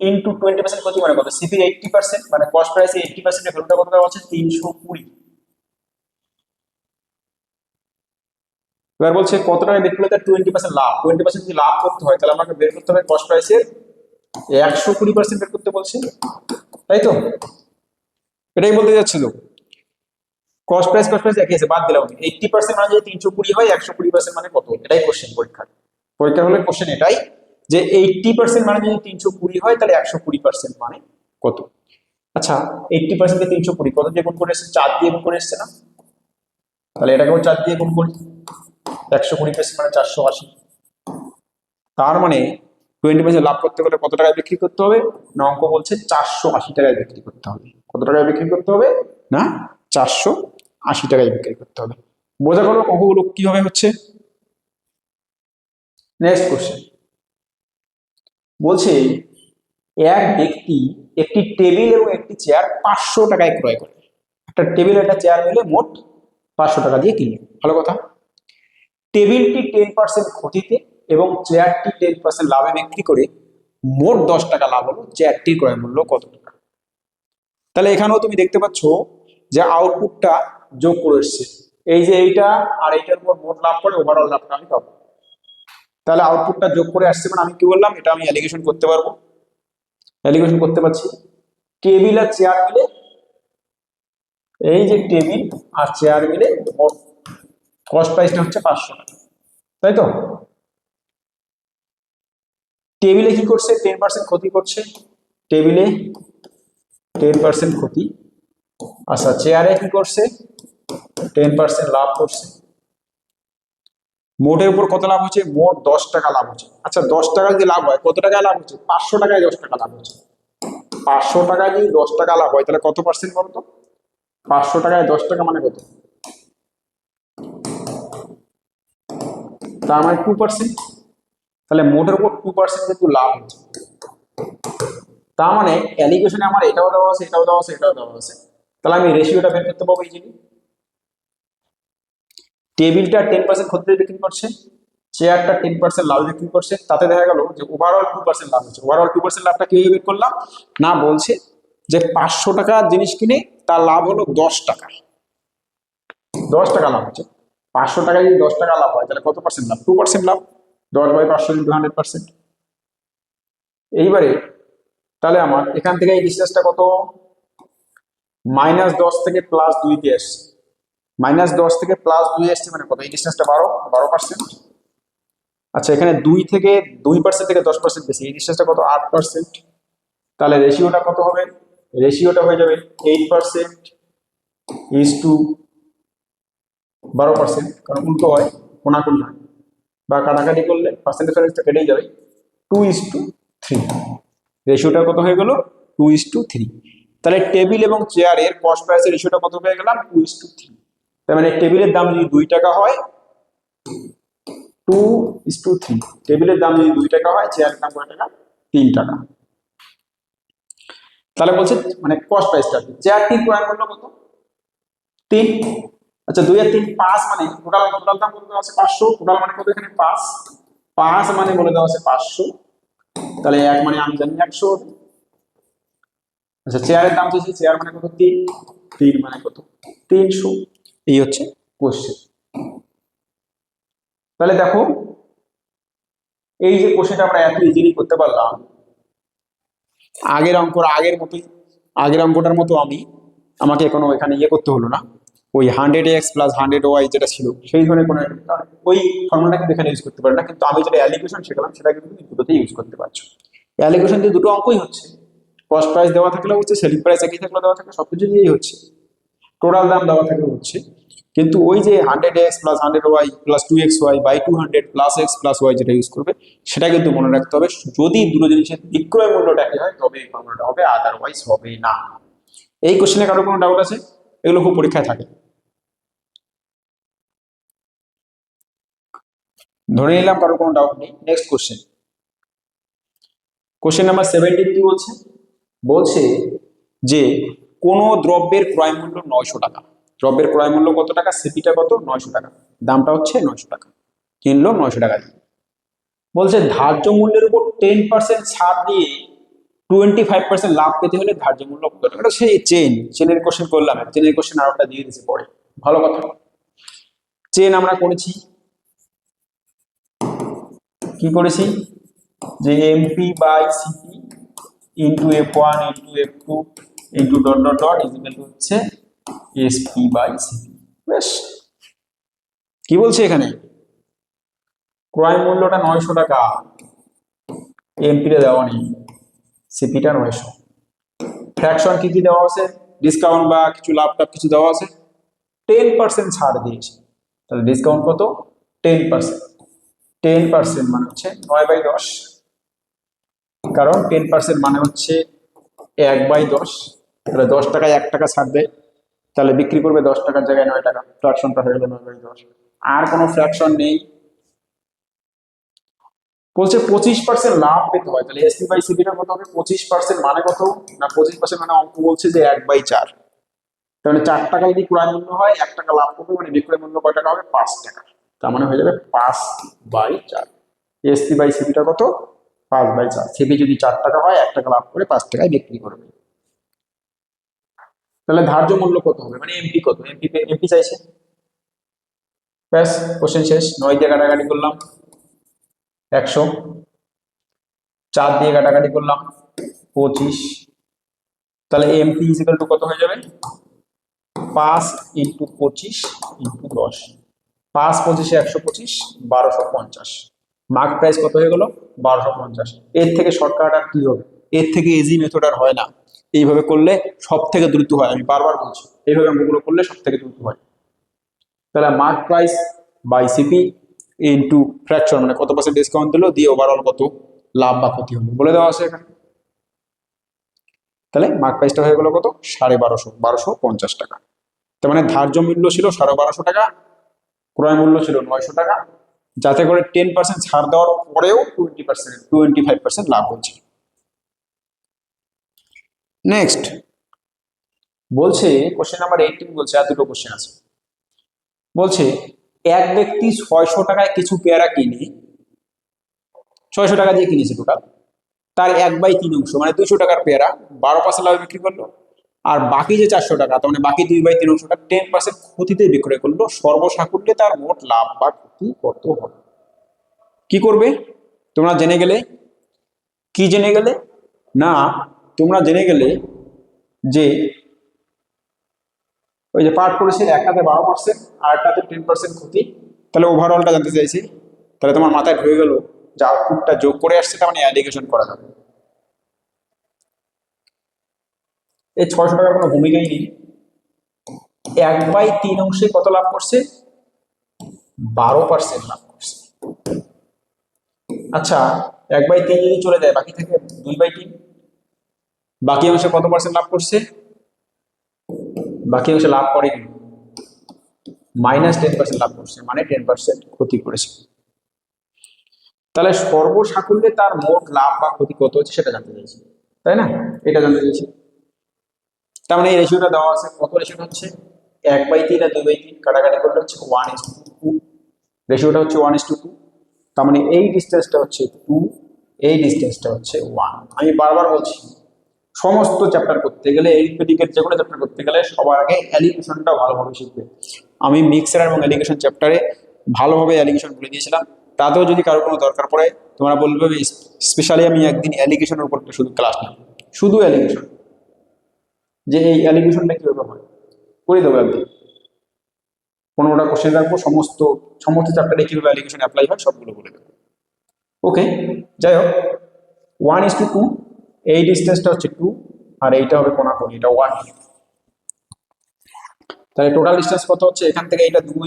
ইন্টু 20% ক্ষতি মানে কত? সিপি 80%, মানে কস্ট প্রাইসে 80% এর ভ্যালুটা কত দেওয়া আছে? 320। এবার বলছে কত টাকায় বিক্রি করলে তার 20% লাভ। 20% যদি লাভ করতে হয় তাহলে আমাকে বের করতে হবে কস্ট প্রাইসের 120% বের করতে বলছে, তাই তো? এটাই বলতে যাচ্ছিল। কস্ট প্রাইস একই আছে, বাদ দিলাম। 80% মানে যদি 320 হয়, 120% মানে কত? এটাই কোশ্চেন পরীক্ষা হলে কোশ্চেন এটাই, যে 80% মানে যদি 320 হয় তাহলে 120% মানে কত? আচ্ছা, 80% কে 320 কত দিয়ে গুণ করে এসছে? 4 দিয়ে গুণ করে এসছে না? তাহলে এটাকেও 4 দিয়ে গুণ করি, 120% মানে 480। তার মানে 20% লাভ করতে গেলে কত টাকায় বিক্রি করতে হবে না? অঙ্ক বলছে 480 টাকায় বিক্রি করতে হবে। কত টাকায় বিক্রি করতে হবে না? 480 টাকায় বিক্রি করতে হবে। বোঝা গেল অঙ্কগুলো কিভাবে হচ্ছে? নেক্সট কোশ্চেন বলছে এক ব্যক্তি একটি টেবিল এবং একটি চেয়ার 500 টাকায় ক্রয় করে। একটা টেবিল একটা চেয়ার মিলে মোট 500 টাকা দিয়ে কিনলো, ভালো কথা। টেবিলটি 10% ক্ষতিতে এবং চেয়ারটি 10% লাভে বিক্রি করে মোট 10 টাকা লাভ হলো, চেয়ারটির ক্রয় মূল্য কত টাকা? তাহলে এখানেও তুমি দেখতে পাচ্ছ যে আউটপুটটা যোগ করে এসছে, এই যে এইটা আর এইটার উপর মোট লাভ করে ওভারঅল লাভটা আমি পাবো। তাহলে আউটপুটটা যোগ করে আসছে, মানে আমি কি বললাম, এটা আমি অ্যালিগেশন করতে পারবো, অ্যালিগেশন করতে পারছি। টেবিল আর চেয়ার মিলে, এই যে টেবিল আর চেয়ার মিলে মোট কস্ট প্রাইসটা হচ্ছে 500 টাকা, তাই তো? টেবিলে কি করছে, 10% ক্ষতি করছে, টেবিলে 10% ক্ষতি। আচ্ছা, চেয়ারে কি করছে, 10% লাভ করছে। মোটের উপর কত লাভ হচ্ছে, মোট 10 টাকা লাভ হচ্ছে। আচ্ছা, 10 টাকা যদি লাভ হয়, কত টাকায় লাভ হচ্ছে, 500 টাকায় 10 টাকা লাভ হচ্ছে। 500 টাকায় যদি 10 টাকা লাভ হয়, তাহলে কত পার্সেন্ট বলতো? 500 টাকায় 10 টাকা মানে কত? তার মানে 2%। তাহলে মোটের উপর 2% কিন্তু লাভ হচ্ছে। তার মানে অ্যালিগেশনে আমার এটাও দেওয়া আছে, এটাও দেওয়া আছে, এটাও দেওয়া আছে। তাহলে আমি রেশিওটা বের করতে পারবো ইজিলি। টেবিলটা 10% ক্ষতিতে বিক্রি করছে, চেয়ারটা 10% লাভ বিক্রি করছে, তাতে দেখা গেল যে ওভারঅল 2% লাভ হচ্ছে। ওভারঅল 2% লাভটা কিভাবে বের করলাম না, বলছে যে 500 টাকার জিনিস কিনে তার লাভ হলো 10 টাকা, 10 টাকা লাভ হচ্ছে। 500 টাকায় যদি 10 টাকা লাভ হয়, তাহলে কত পার্সেন্ট লাভ? 2% লাভ। 10/500 × 100%। এইবারে তাহলে আমার এখান থেকে এই ডিসটেন্সটা কত, -10 থেকে +2 দিয়ে আসছে, -10 থেকে +2 আসছে মানে কত, এই ডিসটেন্সটা 12%। আচ্ছা, এখানে 2% থেকে 10% বেশি, এই ডিসটেন্সটা কত, 8%। তাহলে রেশিওটা কত হবে, রেশিওটা হয়ে যাবে 8% ইজ টু 12%, কারণ উল্টো হয়, কোনাকুনি হয়, বা কাটাকাটি করলে পার্সেন্টেজটা কেটেই যাবে। 2:3, রেশিওটা কত হয়ে গেল, 2:3। তাহলে টেবিল এবং চেয়ারের কস্ট প্রাইসের রেশিওটা কত হয়ে গেলাম, 2:3। তার মানে টেবিলের দাম যদি 2 টাকা হয়, 2:3, টেবিলের দাম যদি 2 টাকা হয়, চেয়ারের দাম কত টাকা, 3 টাকা। তাহলে বলছে মানে কস্ট প্রাইসটা, চেয়ারটির ক্রয় মূল্য কত, 3। আচ্ছা, 2 আর 3 5, মানে টোটাল টোটাল দাম কত দেওয়া আছে, 500। টোটাল মানে কত, এখানে 5, 5 মানে বলে দেওয়া আছে 500। তাহলে 1 মানে আমি জানি 100। আচ্ছা, চেয়ারের দাম চাইছে, চেয়ার মানে কত, 3, 3 মানে কত, 300। এই হচ্ছে কোশ্চেন। তাহলে দেখো, এই যে কোশ্চেনটা আমরা এত ইজিলি করতে পারলাম, আগের অঙ্কটার মতো আমাকে কোনো এখানে ইয়ে করতে হলো না। ওই 100x + 100y যেটা ছিল সেই ধরনের কোনো ওই ফর্মুলাটা কিন্তু এখানে ইউজ করতে পারে না, কিন্তু আমি যেটা অ্যালিগেশন শেখালাম সেটা কিন্তু দুটোতে ইউজ করতে পারছো। অ্যালিগেশন দিয়ে দুটো অঙ্কই হচ্ছে, কস্ট প্রাইস দেওয়া থাকলেও হচ্ছে, সেলিং প্রাইস একই থাকলেও দেওয়া থাকলে, সবকিছু দিয়েই হচ্ছে, টোটাল দাম দেওয়া থাকলেও হচ্ছে। কিন্তু ওই যে 100x + 100y + 2xy/200 + x + y যেটা ইউজ করবে, সেটা কিন্তু মনে রাখতে হবে, যদি দুটো জিনিসের বিক্রয় মূল্যটা একই হয় তবে এই ফর্মুলাটা হবে, আদারওয়াইজ হবে না। এই কোশ্চেনে কারো কোনো ডাউট আছে? এগুলো খুব পরীক্ষায় থাকে। ধরে নিলাম কারো কোনো ডাউট নেই। নেক্সট কোশ্চেন, কোশ্চেন নাম্বার 17 কি বলছে, বলছে যে কোন দ্রব্যের ক্রয় মূল্য 900 টাকা, দ্রব্যের ক্রয় মূল্য কত টাকা, সিপিটা কত, 900 টাকা, দামটা হচ্ছে 900 টাকা, কিনলো 900 টাকা দিয়ে। বলছে ধার্য মূল্যের উপর 10% ছাড় দিয়ে 25% লাভ পেতে হলে ধার্য মূল্য কত টাকা? এটা সেই চেনের কোশ্চেন করলাম, চেনের কোশ্চেন আর একটা দিয়ে দিয়েছে পরে, ভালো কথা। চেন আমরা করেছি, কি করেছি, যে MP/CP into F1 into F2 into dot dot dot equal to হচ্ছে SP/CP। বেশ, কি বলছে এখানে, ক্রয় মূল্যটা 900 টাকা, এমপিটা দেওয়া নেই, সিপিটা 900, ফ্র্যাকশন কি কি দেওয়া আছে, ডিসকাউন্ট বা কিছু লাভ টাভ কিছু দেওয়া আছে, 10% ছাড় দিয়েছে। তাহলে ডিসকাউন্ট কত, 10%, 10% মানে হচ্ছে 9/10, কারণ 10% মানে হচ্ছে 1/10। তাহলে 10 টাকায় 1 টাকা ছাড় দেয়, তাহলে বিক্রি করবে 10 টাকার জায়গায় 9 টাকা, ফ্র্যাকশনটা হয়ে গেল 9/10। আর কোনো ফ্র্যাকশন নেই। বলছে 25% লাভ পেতে হয়, তাহলে SP/CP টা কত হবে, 25% মানে কত না, 25% মানে অঙ্ক বলছে যে 1/4, তার মানে 4 টাকা যদি ক্রয় মূল্য হয় 1 টাকা লাভ করবে, মানে বিক্রয় মূল্য কয় টাকা হবে? 5 টাকা। তার মানে হয়ে যাবে 5/4। এসপি বাই সিপিটা কত? 5/4। সিপি যদি 4 টাকা হয় 1 টাকা লাভ করে 5 টাকায় বিক্রি করবে। তাহলে ধার্য মূল্য কত হবে, মানে এমপি কত? এমপি চাইছে। ব্যাস, কোশ্চেন শেষ। 9 দিয়ে কাটাকাটি করলাম 100, 4 দিয়ে কাটাকাটি করলাম 25। তাহলে এমপি ইজিক্যাল টু কত হয়ে যাবে? 5 × 25 × 10। 5 25 125, 1250। মার্ক প্রাইস কত হয়ে গেল? 1250। এর থেকে শর্টকাট আর কি হবে? এর থেকে ইজি মেথড আর হয় না। এইভাবে করলে সব থেকে দ্রুত হয়, আমি বারবার বলছি, এইভাবে অঙ্কগুলো করলে সব থেকে দ্রুত হয়। তাহলে mark price by CP into fraction, মানে কত পার্সেন্ট ডিসকাউন্ট দিল, দিয়ে ওভারঅল কত লাভ বা ক্ষতি হলো বলে দেওয়া আছে এখানে। তাহলে মার্ক প্রাইসটা হয়ে গেল কত? 1250, 1250 টাকা। তার মানে ধার্য মূল্য ছিল 1250 টাকা, ক্রয় মূল্য ছিল 900 টাকা, যাতে করে 10% ছাড় দেওয়ার পরেও 25% লাভ হচ্ছে। নেক্সট বলছে কোশ্চেন নাম্বার 18, বলছে আর দুটো কোশ্চেন আছে। বলছে এক ব্যক্তি 600 টাকায় কিছু পেয়ারা কিনে, 600 টাকা দিয়ে কিনেছে টোটাল, তার 1/3 অংশ মানে 200 টাকার পেয়ারা 12% লাভে বিক্রি করলো, আর বাকি যে 400 টাকা, তার মানে বাকি 2/3 অংশটা 10% ক্ষতিতে বিক্রয় করলো। সর্বসাকুল্যে তার মোট লাভ বা ক্ষতি কত হবে? কি করবে তোমরা জেনে গেলে? কি জেনে গেলে? না, তোমরা জেনে গেলে যে ওই যে পার্ট করেছে, একটাতে 12% আর একটাতে 10% ক্ষতি। তাহলে ওভারঅলটা জানতে চাইছি। তাহলে তোমার মাথায় ঢুকে গেল যে আউটপুটটা যোগ করে আসছে, তার মানে অ্যালিগেশন করা যাবে। এই 600 টাকার কোনো ভূমিকাই নেই। 1/3 অংশে কত লাভ করছে? 12% লাভ করছে। আচ্ছা, 1/3 যদি চলে যায়, বাকি থাকে 2/3। বাকি অংশে কত পার্সেন্ট লাভ করছে? বাকি অংশে লাভ করেনি, -10% লাভ করছে, মানে 10% ক্ষতি করেছে। তাহলে সর্বসাকুল্যে তার মোট লাভ বা ক্ষতি কত হচ্ছে সেটা জানতে চাইছি, তাই না? এটা জানতে চাইছি। তার মানে এই রেশিওটা দেওয়া আছে, কত রেশিওটা হচ্ছে? 1/3 আর 2/3 কাটাকাটি করলে হচ্ছে 1:2। রেশিওটা হচ্ছে 1:2। তার মানে এই ডিস্টেন্সটা হচ্ছে 2, এই ডিস্টেন্সটা হচ্ছে 1। আমি বারবার বলছি, সমস্ত চ্যাপ্টার করতে গেলে, এরিথমেটিকের যে কোনো চ্যাপ্টার করতে গেলে সবার আগে অ্যালিগেশনটা ভালোভাবে শিখবে। আমি মিক্সার এবং অ্যালিগেশন চ্যাপ্টারে ভালোভাবে অ্যালিগেশন বলে দিয়েছিলাম। তাতেও যদি কারো কোনো দরকার পড়ে, তোমরা বলবে স্পেশালি আমি একদিন অ্যালিগেশনের উপর শুধু ক্লাস নিই, শুধু অ্যালিগেশন, যে এই অ্যালিগেশনটা কীভাবে হয় করে দেবো একদিন। 15টা কোশ্চেন রাখবো, সমস্ত চ্যাপ্টারে কীভাবে অ্যালিগেশন অ্যাপ্লাই হয় সবগুলো বলে দেবো। ওকে, যাই হোক, 1:2, এই ডিস্টেন্সটা হচ্ছে 2, আর এইটা হবে কোণাকুণি, এটা 1। তাহলে টোটাল ডিস্টেন্স কত হচ্ছে? এখান থেকে এটা 2,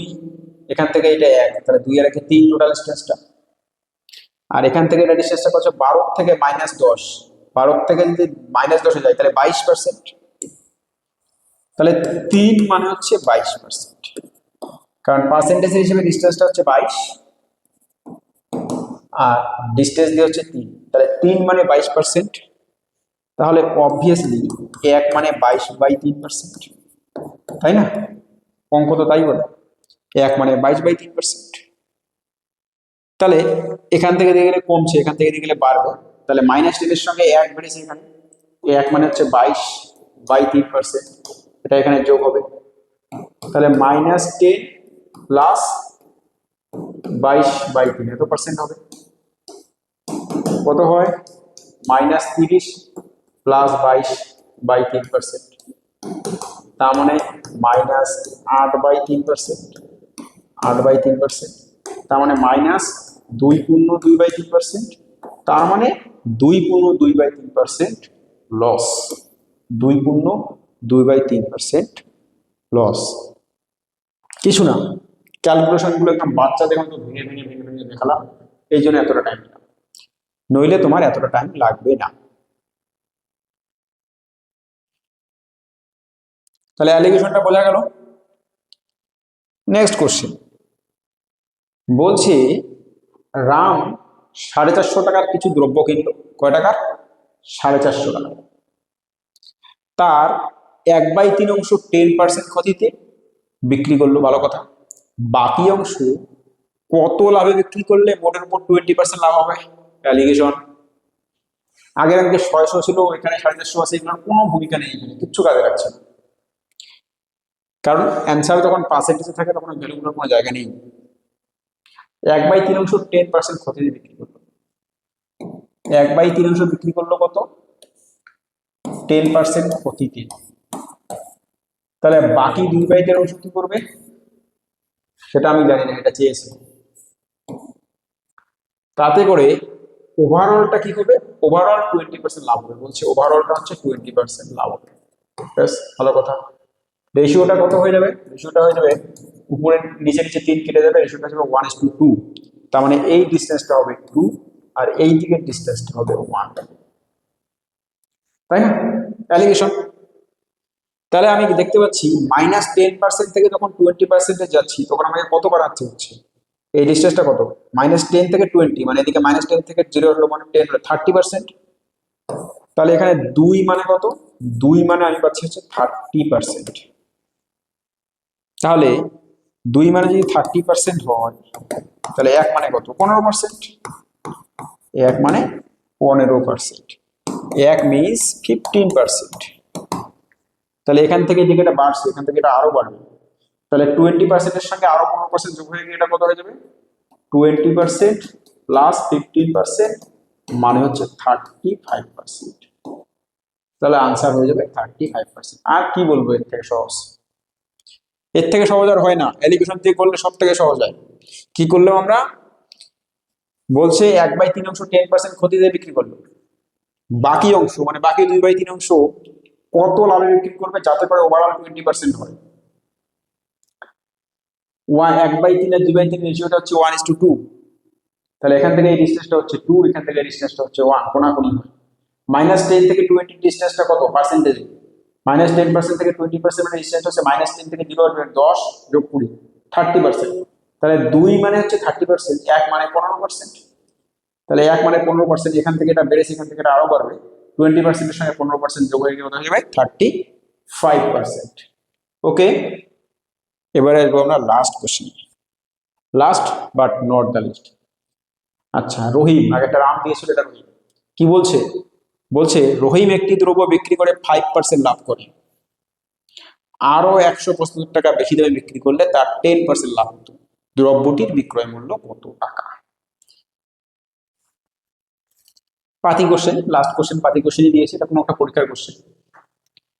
এখান থেকে এটা 1, তাহলে 2 আর 1 3 টোটাল ডিস্টেন্সটা। আর এখান থেকে এটা ডিস্টেন্সটা কত? 12 থেকে -10, 12 থেকে যদি -10 যায় তাহলে 22%। তাহলে 3 মানে হচ্ছে 22%, কারণ পার্সেন্টেজ হিসেবে ডিস্টেন্সটা হচ্ছে 22 আর ডিস্টেন্স দিয়ে হচ্ছে 3, তাহলে 3 মানে 22%। তাহলে অবভিয়াসলি 1 মানে 22/3%, তাই না? অঙ্ক তো তাই বলে, 1 মানে 22/3%। তাহলে এখান থেকে দিয়ে গেলে কমছে, এখান থেকে দিয়ে গেলে বাড়বে, তাহলে -10 এর সঙ্গে 1 বেড়েছে এখানে, 1 মানে হচ্ছে 22/3%, এটা এখানে যোগ হবে। তাহলে -10 প্লাস 22/3 এত পার্সেন্ট হবে। কত হয়? -30 প্লাস 22/3%, তার মানে -8/3%, 8/3%, তার মানে -2 × 2/3%, তার মানে 2 × 2/3% লস, 2 × 2/3% লস। কিছু না, ক্যালকুলেশনগুলো একদম বাচ্চাদের মতো ভেঙে ভেঙে ভেঙে ভেঙে দেখালাম, এই জন্য এতটা টাইম দিলাম, নইলে তোমার এতটা টাইম লাগবে না। তাহলে অ্যালিগেশনটা বোঝা গেল। নেক্সট কোশ্চেন বলছি, রাম 450 টাকার কিছু দ্রব্য কিনলো। কয় টাকার? 450 টাকা। তার 1/3 অংশ 10% ক্ষতিতে বিক্রি করলো, ভালো কথা। বাকি অংশ কত লাভে বিক্রি করলে মোটের উপর 20% লাভ হবে? অ্যালিগেশন। আগের অঙ্কে 600 ছিল, এখানে 450 আছে, এগুলোর কোনো ভূমিকা নেই, এখানে কিচ্ছু কাজে লাগছে না, কারণ অ্যান্সার যখন পার্সেন্টেজে থাকে তখন ভ্যালুগুলোর কোনো জায়গা নেই। 1/3 অংশ 10% ক্ষতিতে বিক্রি করলো, 1/3 অংশ বিক্রি করলো কত? 10% ক্ষতিতে। তাহলে বাকি 2/3 অংশ কি করবে সেটা আমি জানি না, এটা চেয়েছি। তাতে করে ওভারঅলটা কি হবে? ওভারঅল 20% লাভ হবে, বলছে ওভারঅলটা হচ্ছে 20% লাভ হবে। বেশ ভালো কথা। রেশিওটা কত হয়ে যাবে? রেশিওটা হয়ে যাবে উপরে নিচে নিচে 3 কেটে যাবে, রেশিওটা হবে 1:2। তার মানে এই ডিস্টেন্সটা হবে 2 আর এই দিকের ডিস্টেন্সটা হবে 1, তাই না? অ্যালিগেশন। তাহলে আমি দেখতে পাচ্ছি -10% থেকে যখন 20% যাচ্ছি তখন আমাকে কত বাড়াতে হচ্ছে? এই ডিস্টেন্সটা কত? -10 থেকে 20, মানে এদিকে -10 থেকে 0 হলো, মানে 10 হলো 30%। তাহলে এখানে 2 মানে কত? 2 মানে আমি পাচ্ছি হচ্ছে 30%। তাহলে 2 মানে যদি 30% হয় তাহলে 1 মানে কত? 15%। 1 মানে 15%। 1 মিনস 15%। তাহলে এখান থেকে এদিকে এটা বাড়ছে, এখান থেকে এটা আরো বাড়বে। তাহলে 20%-এর সঙ্গে আরো 15% যোগ হয়ে গিয়ে এটা কত হয়ে যাবে? 20% প্লাস 15% মানে হচ্ছে 35%। তাহলে আনসার হয়ে যাবে 35%। আর কি বলবো এর থেকে সহজ? এর থেকে সহজ আর হয় না। এলিগেশন দিয়ে করলে সব থেকে সহজ হয়। কি করলাম আমরা? বলছে 1/3 অংশ 10% ক্ষতিতে বিক্রি করলো, বাকি অংশ মানে বাকি 2/3 অংশ কত লাভে বিক্রি করবে যাতে করে ওভারঅল 20% হয়। 1/3 আর 2/3 রেশিওটা হচ্ছে 1:2। তাহলে এখান থেকে এই ডিসটেন্সটা হচ্ছে 2, এখান থেকে এই ডিসটেন্সটা হচ্ছে 1, কোনাকুনি হয়। -10 থেকে 20 ডিসটেন্সটা কত পার্সেন্টেজে? -10% থেকে 20% মানে ডিসটেন্স হচ্ছে -10 থেকে 0 10 যোগ 20, 30%। তাহলে 2 মানে হচ্ছে 30%, 1 মানে 15%। তাহলে 1 মানে 15%, এখান থেকে এটা বেড়েছে, এখান থেকে এটা আরো বাড়বে। 20%-এর সঙ্গে 15% যোগ হয়ে গিয়ে হয়ে যাবে 35%। ওকে, এবারে আসবো আমরা last question, last but not the least. আচ্ছা, রহিম, আগে একটা রাম দিয়েছিল, এটা রহিম। কি বলছে? বলছে রহিম একটি দ্রব্য বিক্রি করে 5% লাভ করে, আরো 175 টাকা বেশি দামে বিক্রি করলে তার 10% লাভ হতো। দ্রব্যটির বিক্রয় মূল্য কত টাকা? পাতি কোশ্চেন, লাস্ট কোশ্চেন পাতি কোশ্চেনই দিয়েছে, এটা কোনো একটা পরীক্ষার কোশ্চেন।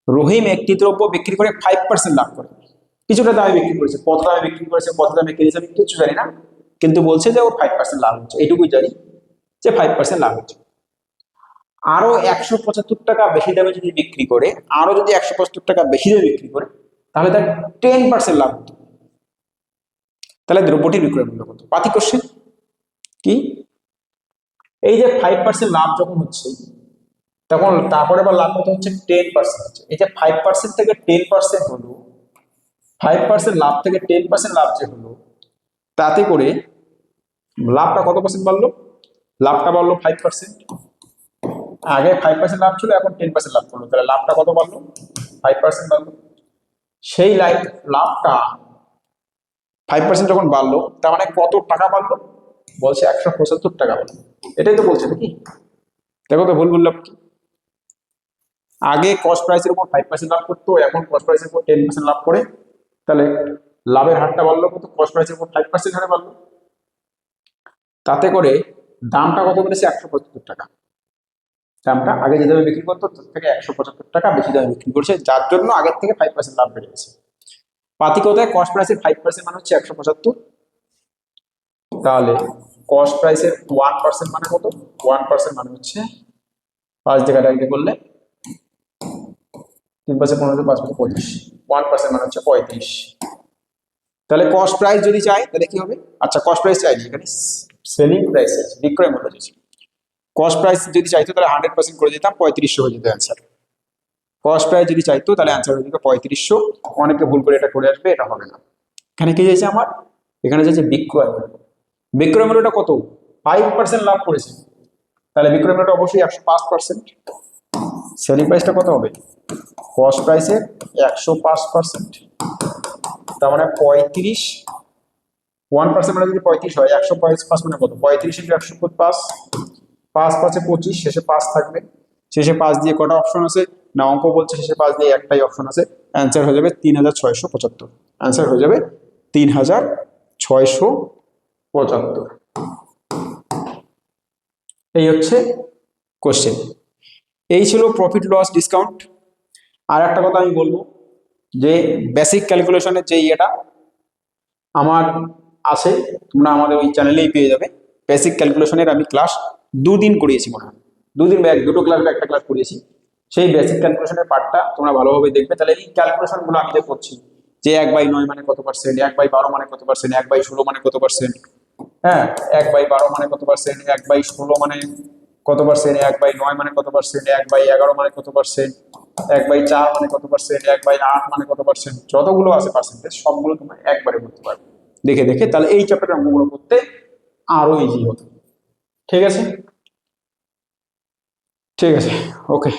রহিম একটি দ্রব্য বিক্রি করে 5% লাভ করে, কিছুটা দামে বিক্রি করেছে, কত দামে বিক্রি করেছে, কত দামে কিনেছে আমি কিছু জানি না, কিন্তু বলছে যে ওর 5% লাভ হচ্ছে, এইটুকুই জানি যে 5% লাভ হচ্ছে। আরো 175 টাকা বেশি দামে যদি বিক্রি করে, আরো যদি 175 টাকা বেশি দামে বিক্রি করে তাহলে তার 10% লাভ হতো। তাহলে দ্রব্যটির বিক্রয় মূল্য কত? পাতি কোশ্চেন। কি? এই যে 5% লাভ যখন হচ্ছে তখন তারপরে আবার লাভ কত হচ্ছে? 10% হচ্ছে। এই যে 5% থেকে 10% হলো, 5% লাভ থেকে 10% লাভ যে হলো, তাতে করে লাভটা কত পার্সেন্ট বাড়লো? লাভটা বাড়লো 5%। আগে 5% লাভ ছিল, এখন 10% লাভ করলো, তাহলে লাভটা কত বাড়লো? 5% বাড়লো। সেই লাভটা 5% যখন বাড়লো তার মানে কত টাকা বাড়লো? বলছে 175 টাকা বাড়লো। এটাই তো বলছে নাকি? দেখো তো ভুল বললাম কি? আগে কস্ট প্রাইসের উপর 5% লাভ করতো, এখন কস্ট প্রাইসের উপর 10% লাভ করে, তাহলে লাভের হারটা বাড়লো কত? কস্ট প্রাইসের উপর 5% হারে বাড়লো। তাতে করে দামটা কত বেড়েছে? 175 টাকা। দামটা আগে যে দামে বিক্রি করতো তার থেকে 175 টাকা বেশি দামে বিক্রি করছে, যার জন্য আগের থেকে 5% লাভ বেড়ে গেছে। পাতি কথায় কস্ট প্রাইসের 5% মানে হচ্ছে 175। তাহলে কস্ট প্রাইসের 1% মানে কত? 1% মানে হচ্ছে 5 জায়গায় ডাইরেক্ট করলে 3 15 5 35, 1% মানে হচ্ছে 35। তাহলে কস্ট প্রাইস যদি চাই তাহলে কি হবে? আচ্ছা, কস্ট প্রাইস চাইনি, এখানে সেলিং প্রাইস বিক্রয় মূল্য চাইছি। কস্ট প্রাইস যদি চাইতো তাহলে 100% করে দিতাম, 3500 হয়ে যেত অ্যান্সার। কস্ট প্রাইস যদি চাইতো তাহলে অ্যান্সার হয়ে যেত 3500। অনেকে ভুল করে এটা করে আসবে, এটা হবে না। এখানে কি চাইছে আমার? এখানে চাইছে বিক্রয় মূল্য। বিক্রয় মূল্যটা কত? 5% লাভ করেছে, তাহলে বিক্রয় মূল্যটা অবশ্যই 105%। সেলিং প্রাইসটা কত হবে? কস্ট প্রাইসের 105%, তার মানে 35, 1% মানে যদি 35 হয়, 105 মানে কত? 35 ইন্টু 105, 5 5 25, শেষে 5 থাকবে। শেষে 5 দিয়ে কটা অপশন আছে না? অঙ্ক বলছে শেষে 5 দিয়ে একটাই অপশন আছে। অ্যান্সার হয়ে যাবে 3675। অ্যান্সার হয়ে যাবে 3675। এই হচ্ছে কোশ্চেন। এই ছিল প্রফিট লস ডিসকাউন্ট। আর একটা কথা আমি বলবো যে বেসিক ক্যালকুলেশনের যে ইয়েটা আমার আছে, তোমরা আমাদের ওই চ্যানেলেই পেয়ে যাবে। বেসিক ক্যালকুলেশনের আমি ক্লাস 2 দিন করিয়েছি, মনে হয় 2 দিন বা দুটো ক্লাস বা একটা ক্লাস করিয়েছি। সেই বেসিক ক্যালকুলেশনের পার্টটা তোমরা ভালোভাবে দেখবে, তাহলে এই ক্যালকুলেশনগুলো আমি যে করছি, যে 1/9 মানে কত পার্সেন্ট, 1/12 মানে কত পার্সেন্ট, 1/16 মানে কত পার্সেন্ট, হ্যাঁ 1/12 মানে কত পার্সেন্ট, 1/16 মানে কত পার্সেন্ট, 1/9 মানে কত পার্সেন্ট, 1/11 মানে কত পার্সেন্ট, 1/4 মানে কত পার্সেন্ট, 1/8 মানে কত পার্সেন্ট, যতগুলো আছে পার্সেন্টেজ সবগুলো তোমরা একবারে করতে পারবে দেখে দেখে। তাহলে এই চ্যাপ্টারের অঙ্কগুলো করতে আরো ইজি হতো। ঠিক আছে, ঠিক আছে, ওকে।